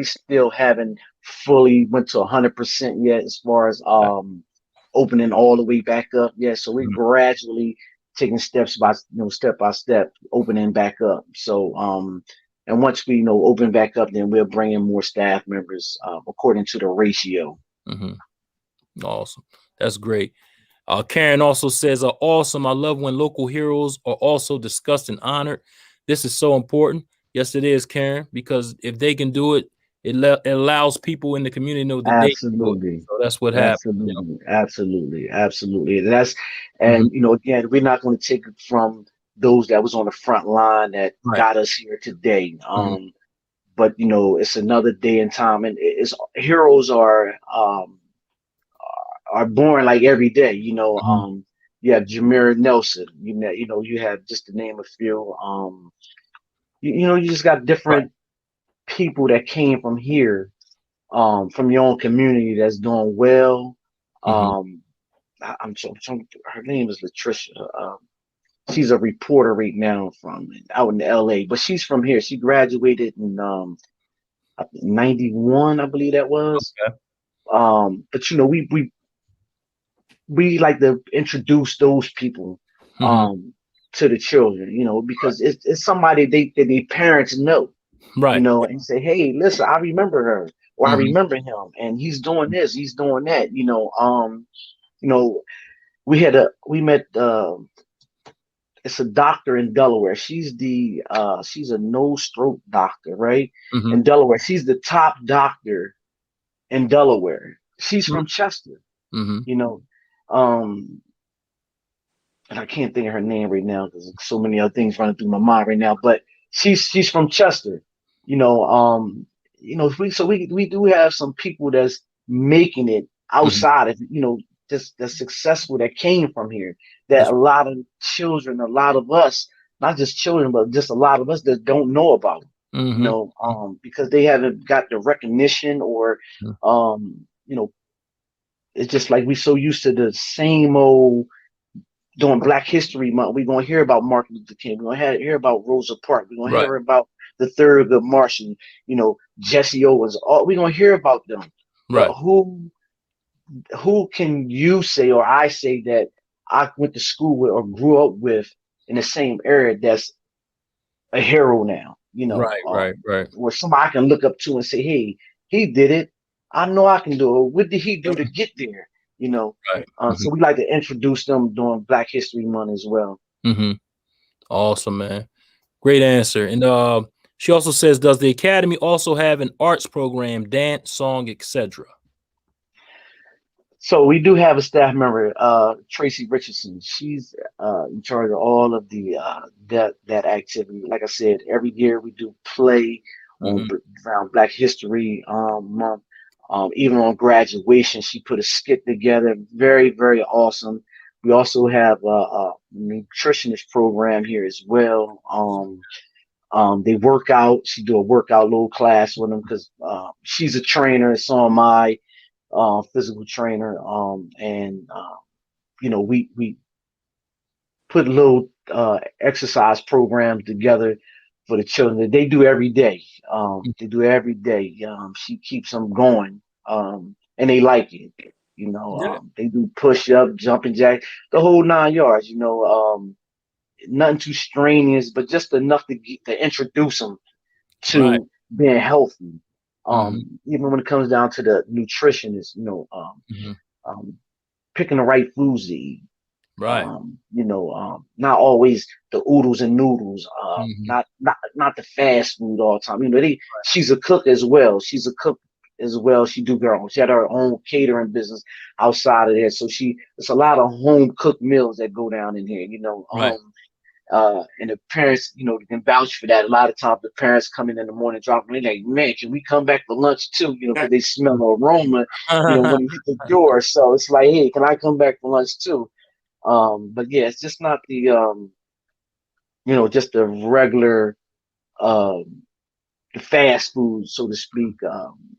Speaker 3: still haven't fully went to 100% yet as far as opening all the way back up yet. So we're gradually taking step by step, opening back up. So and once we open back up, then we'll bring in more staff members according to the ratio.
Speaker 2: Awesome. That's great. Karen also says, awesome. I love when local heroes are also discussed and honored. This is so important. Yes, it is, Karen, because if they can do it, it allows people in the community to know that they can do it. So that's what happens.
Speaker 3: Absolutely. And again, we're not going to take it from those that was on the front line that got us here today. but you know, it's another day and time, and it's heroes are born like every day. You know, you have Jameer Nelson. You know, you have, just to name a few. You know, you just got
Speaker 2: Right.
Speaker 3: different people that came from here, from your own community that's doing well. Um, her name is Latricia. She's a reporter right now from out in LA, but she's from here. She graduated in I think 91, I believe that was.
Speaker 2: Okay.
Speaker 3: But you know, we like to introduce those people to the children, you know, because it's somebody that their parents know, you
Speaker 2: Right.
Speaker 3: know, and say, hey, listen, I remember her, or I
Speaker 2: Mm-hmm.
Speaker 3: remember him, and he's doing this, he's doing that, you know. You know, we met it's a doctor in Delaware. She's a nose stroke doctor, right?
Speaker 2: Mm-hmm.
Speaker 3: In Delaware. She's the top doctor in Delaware. She's from Chester,
Speaker 2: Mm-hmm.
Speaker 3: you know. Um, and I can't think of her name right now because so many other things running through my mind right now. But she's from Chester, you know. We do have some people that's making it
Speaker 2: Mm-hmm.
Speaker 3: outside of, you know, just that's successful, that came from here. That
Speaker 2: That's
Speaker 3: a lot of children, a lot of us, not just children, but just a lot of us that don't know about. You
Speaker 2: mm-hmm.
Speaker 3: know, because they haven't got the recognition, or you know, it's just like we so used to the same old. During Black History Month, we're gonna hear about Martin Luther King. We're gonna hear about Rosa Parks. We're gonna
Speaker 2: Right.
Speaker 3: hear about the Thurgood Marshall. You know, Jesse Owens. All we're gonna hear about them. But
Speaker 2: Right.
Speaker 3: who can you say, or I say, that I went to school with or grew up with in the same area, that's a hero now? You know,
Speaker 2: Right. Right. Right.
Speaker 3: where somebody I can look up to and say, hey, he did it. I know I can do it. What did he do to get there? You know,
Speaker 2: Right.
Speaker 3: so we like to introduce them during Black History Month as well.
Speaker 2: Mm-hmm. Awesome, man. Great answer. And she also says, does the academy also have an arts program, dance, song, etc.?
Speaker 3: So we do have a staff member, Tracy Richardson. She's in charge of all of the that activity. Like I said, every year we do play on around Black History Month. Even on graduation, she put a skit together. Very, very awesome. We also have a nutritionist program here as well. They work out. She do a workout little class with them because she's a trainer. So am I, physical trainer. And you know, we put little exercise programs together for the children that they do every day. They do every day. She keeps them going, and they like it. You know,
Speaker 2: Yeah.
Speaker 3: they do push up, jumping jack, the whole 9 yards. You know, nothing too strenuous, but just enough to introduce them
Speaker 2: Right.
Speaker 3: to being healthy.
Speaker 2: Mm-hmm.
Speaker 3: Even when it comes down to the nutritionist, you know,
Speaker 2: Mm-hmm.
Speaker 3: um, picking the right foods to eat.
Speaker 2: Right.
Speaker 3: You know, not always the oodles and noodles.
Speaker 2: Mm-hmm.
Speaker 3: Not the fast food all the time. You know, she's a cook as well. She's a cook as well. She do her own. She had her own catering business outside of there. So it's a lot of home cooked meals that go down in here. You know,
Speaker 2: Right.
Speaker 3: and the parents, you know, can vouch for that. A lot of times the parents come in the morning, dropping in like, man, can we come back for lunch too? You know, because they smell the aroma, you know, when you hit the door. So it's like, hey, can I come back for lunch too? But yeah, it's just not the you know, just the regular um the fast food, so to speak.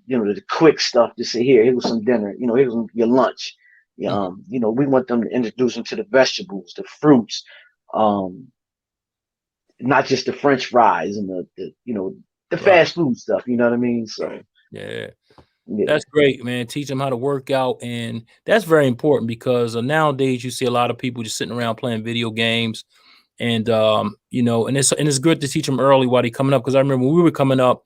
Speaker 3: You know, the quick stuff to say, here was some dinner, you know, here was your lunch. You know, we want them to introduce them to the vegetables, the fruits, um, not just the French fries and the you know, the
Speaker 2: Right.
Speaker 3: fast food stuff, you know what I mean? So
Speaker 2: Yeah.
Speaker 3: yeah.
Speaker 2: That's great, man. Teach them how to work out. And that's very important because nowadays you see a lot of people just sitting around playing video games. And you know, and it's good to teach them early while they're coming up. Because I remember when we were coming up,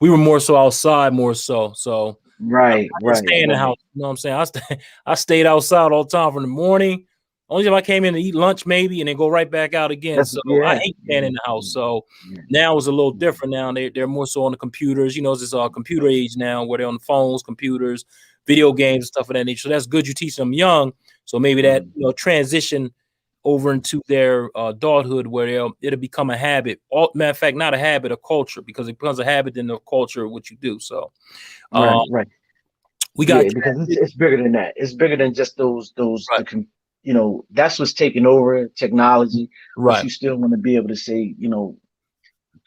Speaker 2: we were more so outside, more so. So I
Speaker 3: Right,
Speaker 2: didn't
Speaker 3: right,
Speaker 2: stay in the
Speaker 3: right.
Speaker 2: house. You know what I'm saying? I stayed outside all the time from the morning. Only if I came in to eat lunch, maybe, and then go right back out again.
Speaker 3: That's
Speaker 2: So I
Speaker 3: yeah,
Speaker 2: hate staying
Speaker 3: yeah,
Speaker 2: in the house. So
Speaker 3: yeah,
Speaker 2: now it's a little
Speaker 3: yeah.
Speaker 2: different. Now they're more so on the computers. You know, it's a computer age now where they're on the phones, computers, video games, stuff of that nature. So that's good. You teach them young. So maybe that,
Speaker 3: Mhm.
Speaker 2: you know, transition over into their adulthood, where it'll become a habit. Matter of fact, not a habit, a culture, because it becomes a habit in the culture of what you do. So,
Speaker 3: Right.
Speaker 2: we got
Speaker 3: Because it's bigger than that. It's bigger than just
Speaker 2: right.
Speaker 3: That's what's taking over technology. But
Speaker 2: Right.
Speaker 3: you still want to be able to say, you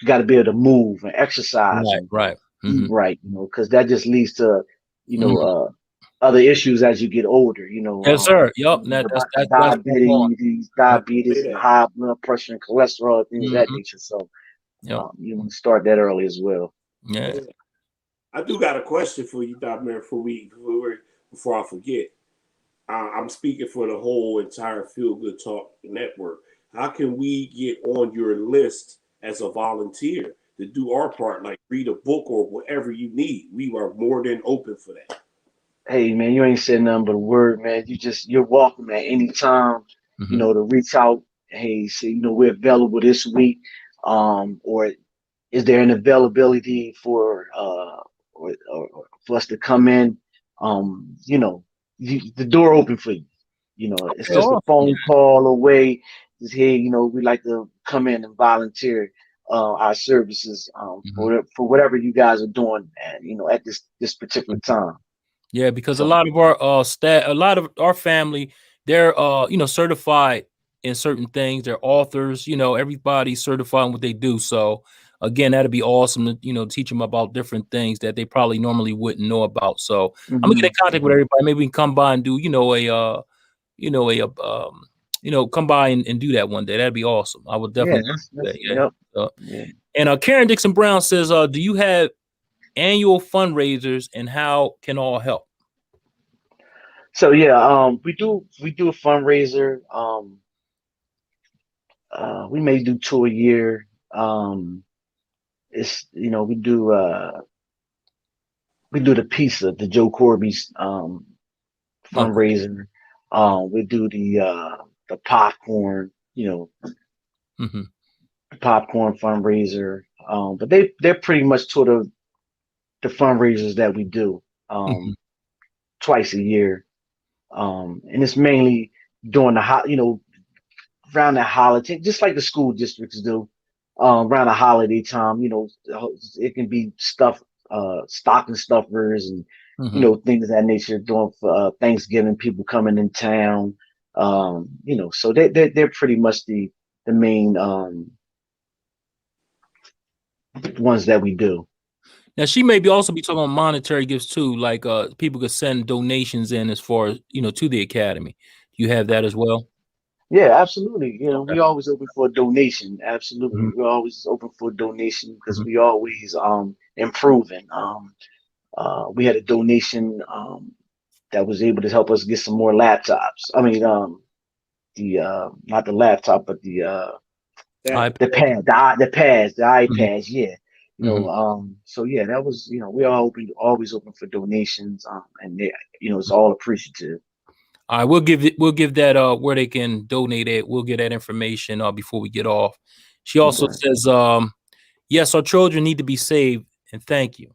Speaker 3: got to be able to move and exercise and
Speaker 2: Right.
Speaker 3: eat
Speaker 2: Mm-hmm.
Speaker 3: right, because that just leads to,
Speaker 2: Mm-hmm.
Speaker 3: other issues as you get older,
Speaker 2: Yes, sir. Yep. That's what's going on.
Speaker 3: diabetes and high blood pressure and cholesterol, things of that
Speaker 2: Mm-hmm.
Speaker 3: nature. So
Speaker 2: Yep.
Speaker 3: you want to start that early as well.
Speaker 2: Yeah.
Speaker 1: I do got a question for you, Dr. Mary, before I forget. I'm speaking for the whole entire Feel Good Talk network. How can we get on your list as a volunteer to do our part, like read a book or whatever you need? We are more than open for that.
Speaker 3: Hey man, you ain't said nothing but a word, man. You're welcome at any time,
Speaker 2: Mm-hmm.
Speaker 3: to reach out. Hey, say, we're available this week. Or is there an availability for or for us to come in? The door open for you. It's
Speaker 2: Okay,
Speaker 3: just a
Speaker 2: awesome.
Speaker 3: phone call away. Just hey, we like to come in and volunteer our services
Speaker 2: Mm-hmm.
Speaker 3: for whatever you guys are doing at at this particular time.
Speaker 2: Yeah, because a
Speaker 3: So
Speaker 2: lot of our staff, a lot of our family, they're certified in certain things. They're authors. Everybody's certified in what they do. So again, that'd be awesome to teach them about different things that they probably normally wouldn't know about. So I'm gonna get in contact with everybody. Maybe we can come by and do come by and do that one day. That'd be awesome. I would
Speaker 3: yeah,
Speaker 2: definitely do
Speaker 3: that's
Speaker 2: that. Yeah.
Speaker 3: yep.
Speaker 2: So,
Speaker 3: Yeah.
Speaker 2: and Karen Dixon Brown says, do you have annual fundraisers, and how can all help?
Speaker 3: So yeah, we do a fundraiser. We may do two a year. It's we do the pizza, the Joe Corby's
Speaker 2: Okay.
Speaker 3: fundraiser. We do the popcorn,
Speaker 2: Mm-hmm.
Speaker 3: popcorn fundraiser. But they're pretty much sort of the fundraisers that we do
Speaker 2: Mm-hmm.
Speaker 3: twice a year. And it's mainly during around the holiday, just like the school districts do, around the holiday time. It can be stocking stuffers and
Speaker 2: Mm-hmm.
Speaker 3: things of that nature. Doing for Thanksgiving, people coming in town. So they're pretty much the main ones that we do.
Speaker 2: Now she may be also be talking about monetary gifts too, like people could send donations in as far as to the academy. Do you have that as well?
Speaker 3: Yeah, absolutely.
Speaker 2: Okay.
Speaker 3: We always open for a donation. Absolutely,
Speaker 2: Mm-hmm.
Speaker 3: we're always open for a donation because
Speaker 2: Mm-hmm.
Speaker 3: we always improving. We had a donation that was able to help us get some more laptops. I mean, the not the laptop, but
Speaker 1: That
Speaker 3: the
Speaker 2: iPad.
Speaker 3: pads, the
Speaker 2: Mm-hmm.
Speaker 3: iPads. Yeah,
Speaker 2: Mm-hmm.
Speaker 3: So yeah, that was we are always open for donations. And it's all appreciative.
Speaker 2: All right, we'll give that where they can donate it. We'll get that information before we get off. She also
Speaker 3: Okay.
Speaker 2: says, yes, our children need to be saved, and thank you.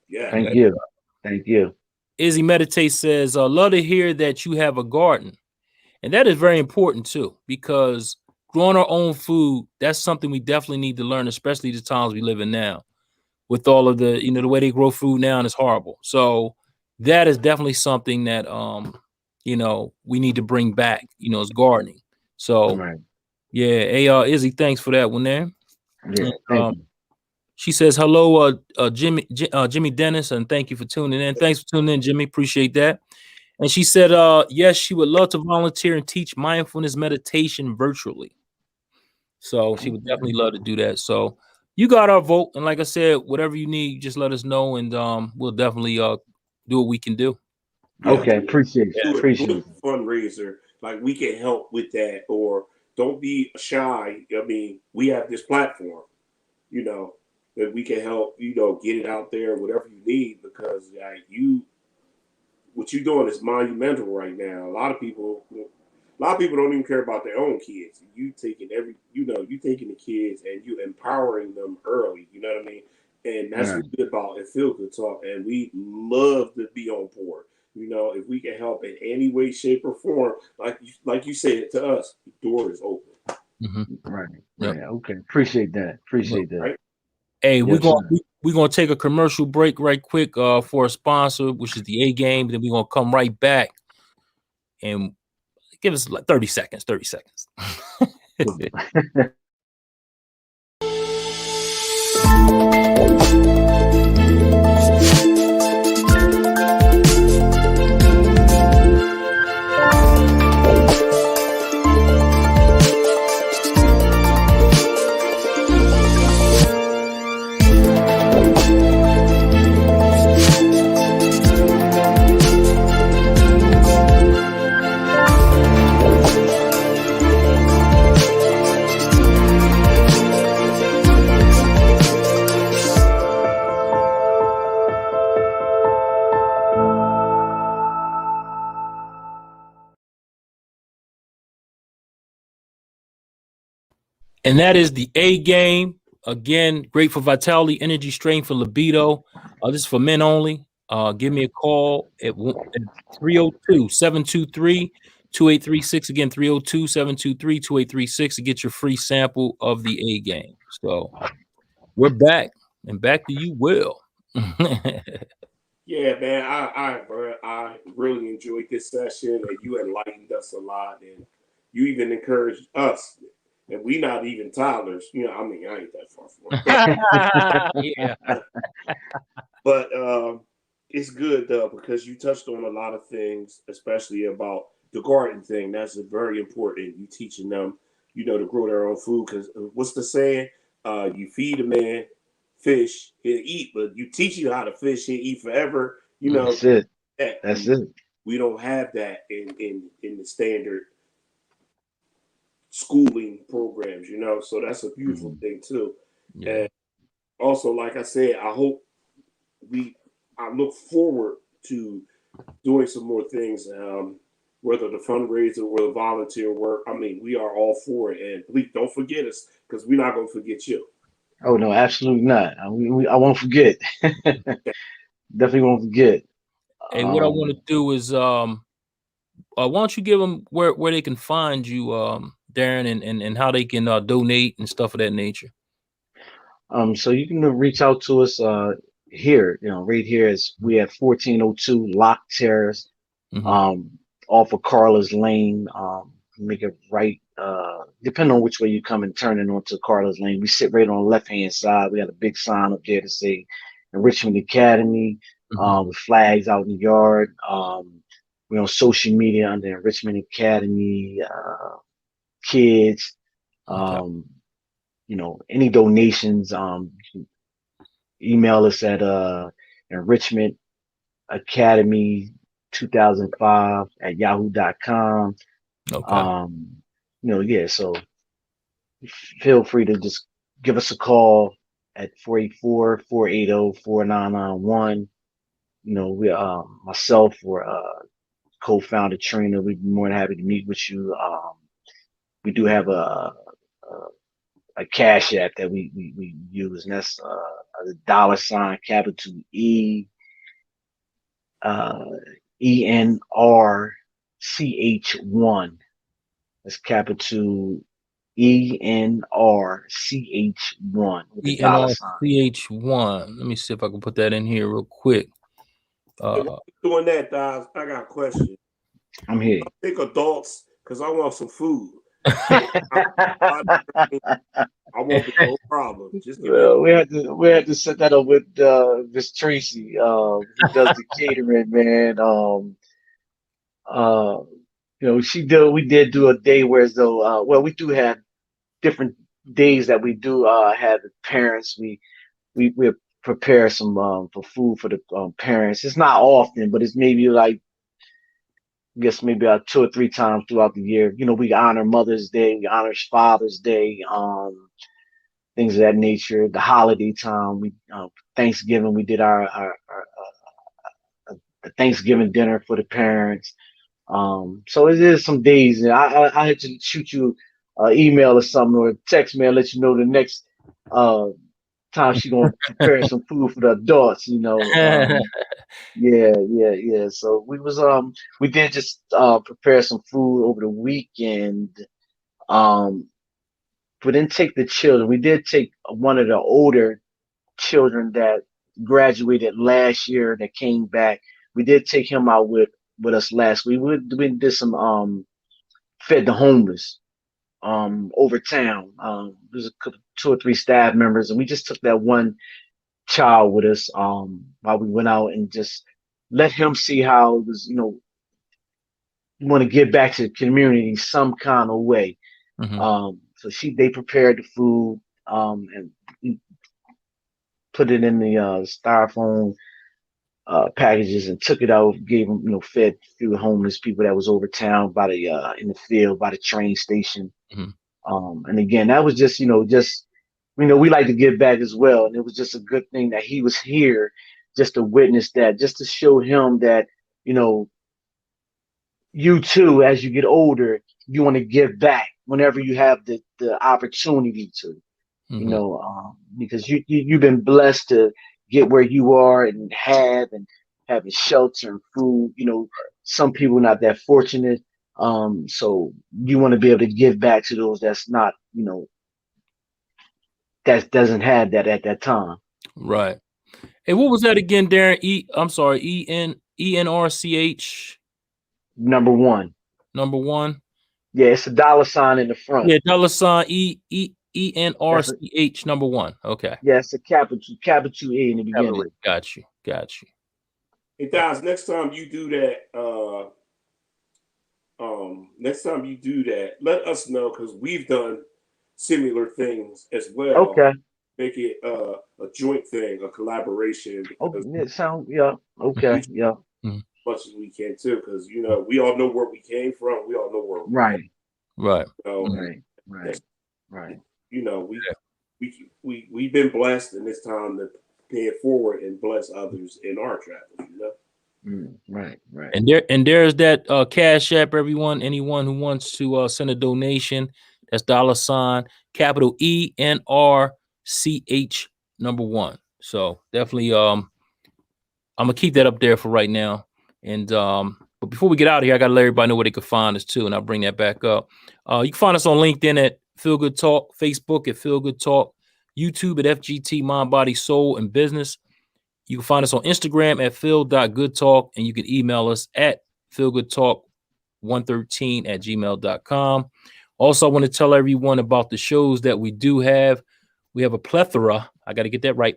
Speaker 1: yeah.
Speaker 3: Thank you. Thank you.
Speaker 2: Izzy Meditate says, love to hear that you have a garden. And that is very important too, because growing our own food, that's something we definitely need to learn, especially the times we live in now. With all of the, the way they grow food now, and it's horrible. So that is definitely something that we need to bring back, is gardening. So
Speaker 3: Right.
Speaker 2: yeah, hey, Izzy, thanks for that one there.
Speaker 3: Yeah.
Speaker 2: And,
Speaker 3: Thank you.
Speaker 2: she says, hello, Jimmy Dennis, and thank you for tuning in. Thanks for tuning in, Jimmy. Appreciate that. And she said, yes, she would love to volunteer and teach mindfulness meditation virtually. So she would definitely love to do that. So you got our vote. And like I said, whatever you need, just let us know, and we'll definitely do what we can do.
Speaker 1: Yeah,
Speaker 3: Okay. Appreciate it.
Speaker 1: do
Speaker 3: Appreciate
Speaker 1: a fundraiser. Like we can help with that, or don't be shy. I mean, we have this platform, that we can help, get it out there, whatever you need, because what you're doing is monumental right now. A lot of people don't even care about their own kids. You taking the kids and you empowering them early. You know what I mean? And
Speaker 3: it.
Speaker 1: that's
Speaker 3: Right.
Speaker 1: what's good about it. Feel Good Talk, and we love to be on board. If we can help in any way, shape, or form, like you said to us, door is open.
Speaker 3: Right. Yep. Right. Okay. Appreciate that. Appreciate that.
Speaker 1: Right?
Speaker 2: Hey,
Speaker 3: Yes,
Speaker 2: we're gonna take a commercial break right quick for a sponsor, which is the A Game. Then we're gonna come right back and give us like 30 seconds. 30 seconds. And that is the A Game. Again, great for vitality, energy, strength, for libido. This is for men only. Give me a call at 302-723-2836. Again, 302-723-2836 to get your free sample of the A Game. So we're back, and back to you, Will.
Speaker 1: Yeah, man, I really enjoyed this session, and you enlightened us a lot, and you even encouraged us. And we not even toddlers, you know. I mean, I ain't that far from it.
Speaker 2: Yeah.
Speaker 1: But it's good though, because you touched on a lot of things, especially about the garden thing. That's very important. You teaching them, you know, to grow their own food. Because what's the saying? You feed a man fish, he'll eat, but you teach you how to fish, he'll eat forever. You know,
Speaker 3: that's it. That's it.
Speaker 1: We don't have that in the standard schooling programs, you know. So that's a beautiful thing too. Yeah. And also, like I said, I look forward to doing some more things, whether the fundraiser or the volunteer work. I mean, we are all for it, and please don't forget us, because we're not going to forget you.
Speaker 3: Oh no, absolutely not. I won't forget. Definitely won't forget.
Speaker 2: Hey, what I want to do is, why don't you give them where they can find you, Darren, and how they can donate and stuff of that nature.
Speaker 3: So you can reach out to us here, you know, right here is we at 1402 Lock Terrace, off of Carla's Lane. Make it right, depending on which way you come and turn in onto Carla's Lane. We sit right on the left hand side. We got a big sign up there to say Enrichment Academy, with flags out in the yard. We're on social media under Enrichment Academy Kids. You know, any donations, email us at Enrichment Academy 2005 at yahoo.com.
Speaker 2: Okay.
Speaker 3: You know, yeah, so feel free to just give us a call at 484-480-4991. You know, we myself or co-founder Trina, we'd be more than happy to meet with you. We do have a cash app that we use, and that's the $ capital ENRCH1. That's capital ENRCH1 with the $
Speaker 2: ENRCH1. Let me see if I can put that in here real quick.
Speaker 1: Doing that, guys, I got a question.
Speaker 3: I'm here.
Speaker 1: I think adults, because I want some food. I won't be no problem. Just give me
Speaker 3: we had to set that up with Miss Tracy, who does the catering, man. You know, we did do a day where as though well, we do have different days that we do have the parents. We prepare some for food for the parents. It's not often, but it's maybe like, I guess maybe 2 or 3 times throughout the year. You know, we honor Mother's Day, we honor Father's Day, things of that nature. The holiday time, we Thanksgiving, we did our Thanksgiving dinner for the parents. So it is some days, and I had to shoot you an email or something, or a text mail, let you know the next time she gonna prepare some food for the adults, you know. Yeah. So we did just prepare some food over the weekend. We didn't take the children. We did take one of the older children that graduated last year that came back. We did take him out with us last week. We did some fed the homeless over town. There's two or three staff members, and we just took that one child with us while we went out and just let him see how it was, you want to give back to the community some kind of way. So they prepared the food and we put it in the styrofoam packages and took it out, gave them, fed a few homeless people that was over town by the in the field by the train station. And again, that was just, we like to give back as well. And it was just a good thing that he was here just to witness that, just to show him that, you too, as you get older, you want to give back whenever you have the opportunity to, because you've been blessed to get where you are and having shelter and food. Some people not that fortunate. So you want to be able to give back to those that's not, that doesn't have that at that time.
Speaker 2: Right. Hey, what was that again, Darren? I'm sorry, ENRCH.
Speaker 3: Number one. Yeah, it's a $sign in the front.
Speaker 2: Yeah, $ENRCH number one. Okay.
Speaker 3: Yeah, it's a capital E in the beginning.
Speaker 2: Got you.
Speaker 1: Hey guys, next time you do that, let us know, because we've done similar things as well.
Speaker 3: Okay.
Speaker 1: Make it a joint thing, a collaboration.
Speaker 3: It sounds okay. Yeah.
Speaker 1: Much as we can too, because we all know where we came from. We all know where
Speaker 3: right.
Speaker 1: Right. We've been blessed, and it's time to pay it forward and bless others in our travels.
Speaker 3: Right.
Speaker 2: And there's that Cash App. Anyone who wants to send a donation, that's capital ENRCH number one. So definitely, I'm gonna keep that up there for right now. And but before we get out of here, I gotta let everybody know where they can find us too, and I'll bring that back up. You can find us on LinkedIn at Feel Good Talk, Facebook at Feel Good Talk, YouTube at FGT Mind, Body, Soul, and Business. You can find us on Instagram at feel.goodtalk, and you can email us at feelgoodtalk113@gmail.com. Also, I want to tell everyone about the shows that we do have. We have a plethora. I got to get that right.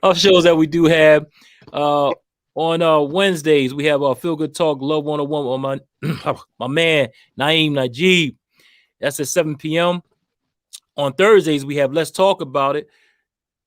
Speaker 2: Of shows that we do have. On Wednesdays, we have Feel Good Talk Love 101 on my man, Naeem Najib. That's at 7 p.m. On Thursdays, we have Let's Talk About It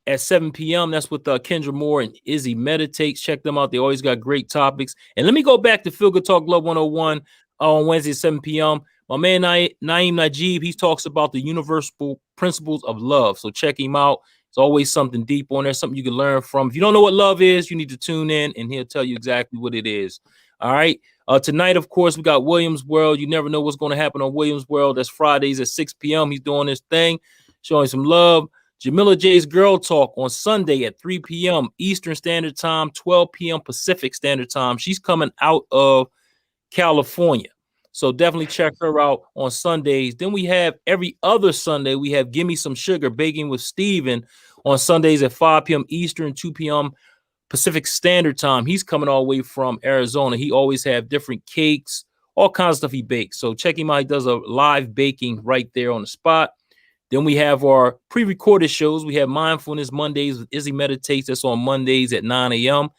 Speaker 2: at 7 p.m. That's with Kendra Moore and Izzy Meditates. Check them out. They always got great topics. And let me go back to Feel Good Talk Love 101 on Wednesday at 7 p.m. My man, Naeem Najib, he talks about the universal principles of love. So check him out. It's always something deep on there, something you can learn from. If you don't know what love is, you need to tune in, and he'll tell you exactly what it is. All right. Tonight, of course, we got Williams World. You never know what's going to happen on Williams World. That's Fridays at 6 p.m. He's doing his thing, showing some love. Jamila J's Girl Talk on Sunday at 3 p.m. Eastern Standard Time, 12 p.m. Pacific Standard Time. She's coming out of California. So definitely check her out on Sundays. Then we have every other Sunday, we have Gimme Some Sugar, Baking with Steven on Sundays at 5 p.m. Eastern, 2 p.m. Pacific Standard Time. He's coming all the way from Arizona. He always have different cakes, all kinds of stuff he bakes. So check him out. He does a live baking right there on the spot. Then we have our pre-recorded shows. We have Mindfulness Mondays with Izzy Meditates. That's on Mondays at 9 a.m.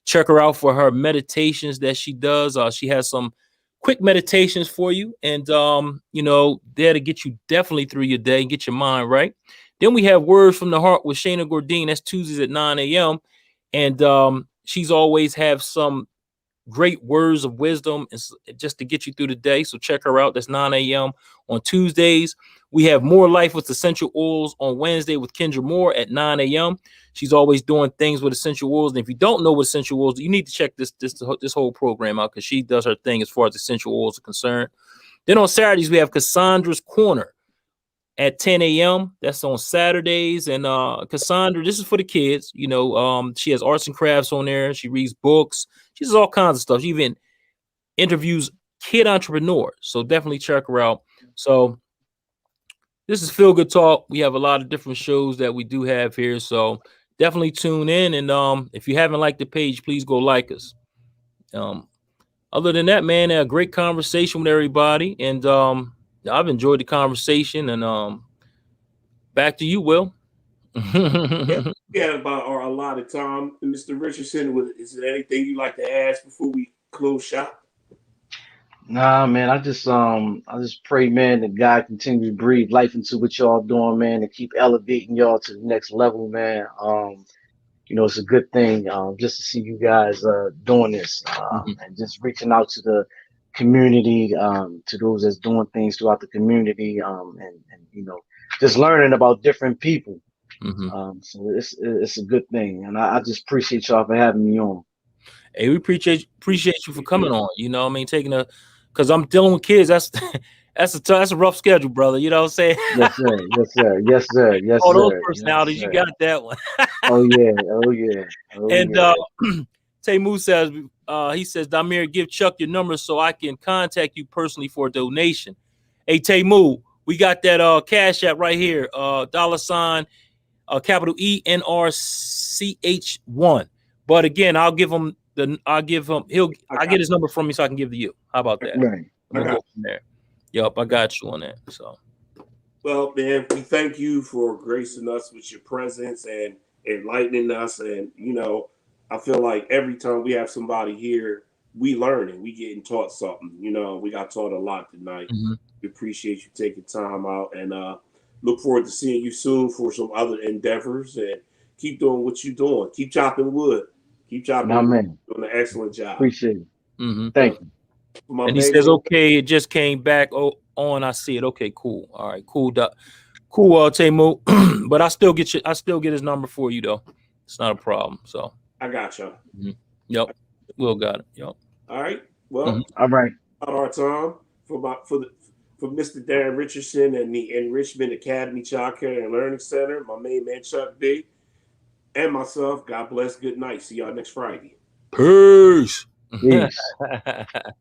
Speaker 2: Check her out for her meditations that she does. She has some quick meditations for you, and there to get you definitely through your day and get your mind right. Then we have Words from the Heart with Shayna Gordine. That's Tuesdays at 9 a.m. And she's always have some great words of wisdom and just to get you through the day. So check her out. That's 9 a.m. on Tuesdays. We have More Life with Essential Oils on Wednesday with Kendra Moore at 9 a.m. She's always doing things with essential oils. And if you don't know what essential oils, you need to check this whole program out, because she does her thing as far as essential oils are concerned. Then on Saturdays, we have Cassandra's Corner at 10 a.m. That's on Saturdays. And Cassandra, this is for the kids. She has arts and crafts on there. She reads books. She does all kinds of stuff. She even interviews kid entrepreneur. So definitely check her out. So this is Feel Good Talk. We have a lot of different shows that we do have here. So definitely tune in. And if you haven't liked the page, please go like us. Other than that, man, a great conversation with everybody. And I've enjoyed the conversation. And back to you, Will.
Speaker 1: Yeah, we had about a lot of time. Mr. Richardson, is there anything you'd like to ask before we close shop?
Speaker 3: Nah, man, I just pray, man, that God continue to breathe life into what y'all doing, man, and keep elevating y'all to the next level, man. It's a good thing, just to see you guys doing this, and just reaching out to the community, to those that's doing things throughout the community, and just learning about different people. So it's a good thing, and I just appreciate y'all for having me on.
Speaker 2: Hey, we appreciate you for coming on. You know what I mean? Because I'm dealing with kids. That's a rough schedule, brother. You know what I'm saying?
Speaker 3: Yes, sir. Yes, sir. Yes, sir. Yes,
Speaker 2: All those
Speaker 3: sir.
Speaker 2: personalities,
Speaker 3: Yes,
Speaker 2: you
Speaker 3: sir.
Speaker 2: got that one.
Speaker 3: Oh yeah. Oh yeah. Oh
Speaker 2: And
Speaker 3: yeah.
Speaker 2: Taymu says, he says, Damir, give Chuck your number so I can contact you personally for a donation. Hey, Taymu, we got that Cash App right here. $, capital ENRCH1. But again, I get his number from me so I can give to you. How about that?
Speaker 3: Right.
Speaker 2: We'll go from there. Yup, I got you on that. So,
Speaker 1: well, man, we thank you for gracing us with your presence and enlightening us. And I feel like every time we have somebody here, we learning, we getting taught something. We got taught a lot tonight. We appreciate you taking time out, and look forward to seeing you soon for some other endeavors. And keep doing what you're doing. Keep chopping wood. Keep chopping wood.
Speaker 3: Man.
Speaker 1: Doing an excellent job.
Speaker 3: Appreciate it. Thank you.
Speaker 2: And he says, okay, it just came back on. I see it. Okay, cool. All right, cool. Cool, Taymu. But I still get his number for you though. It's not a problem. So
Speaker 1: I got you.
Speaker 2: Yep. Will got it. Yep.
Speaker 1: All right. Well,
Speaker 3: all right.
Speaker 1: Our time for Mr. Darren Richardson and the Enrichment Academy Child Care and Learning Center, my main man Chuck B, and myself. God bless. Good night. See y'all next Friday.
Speaker 2: Peace.
Speaker 3: Peace.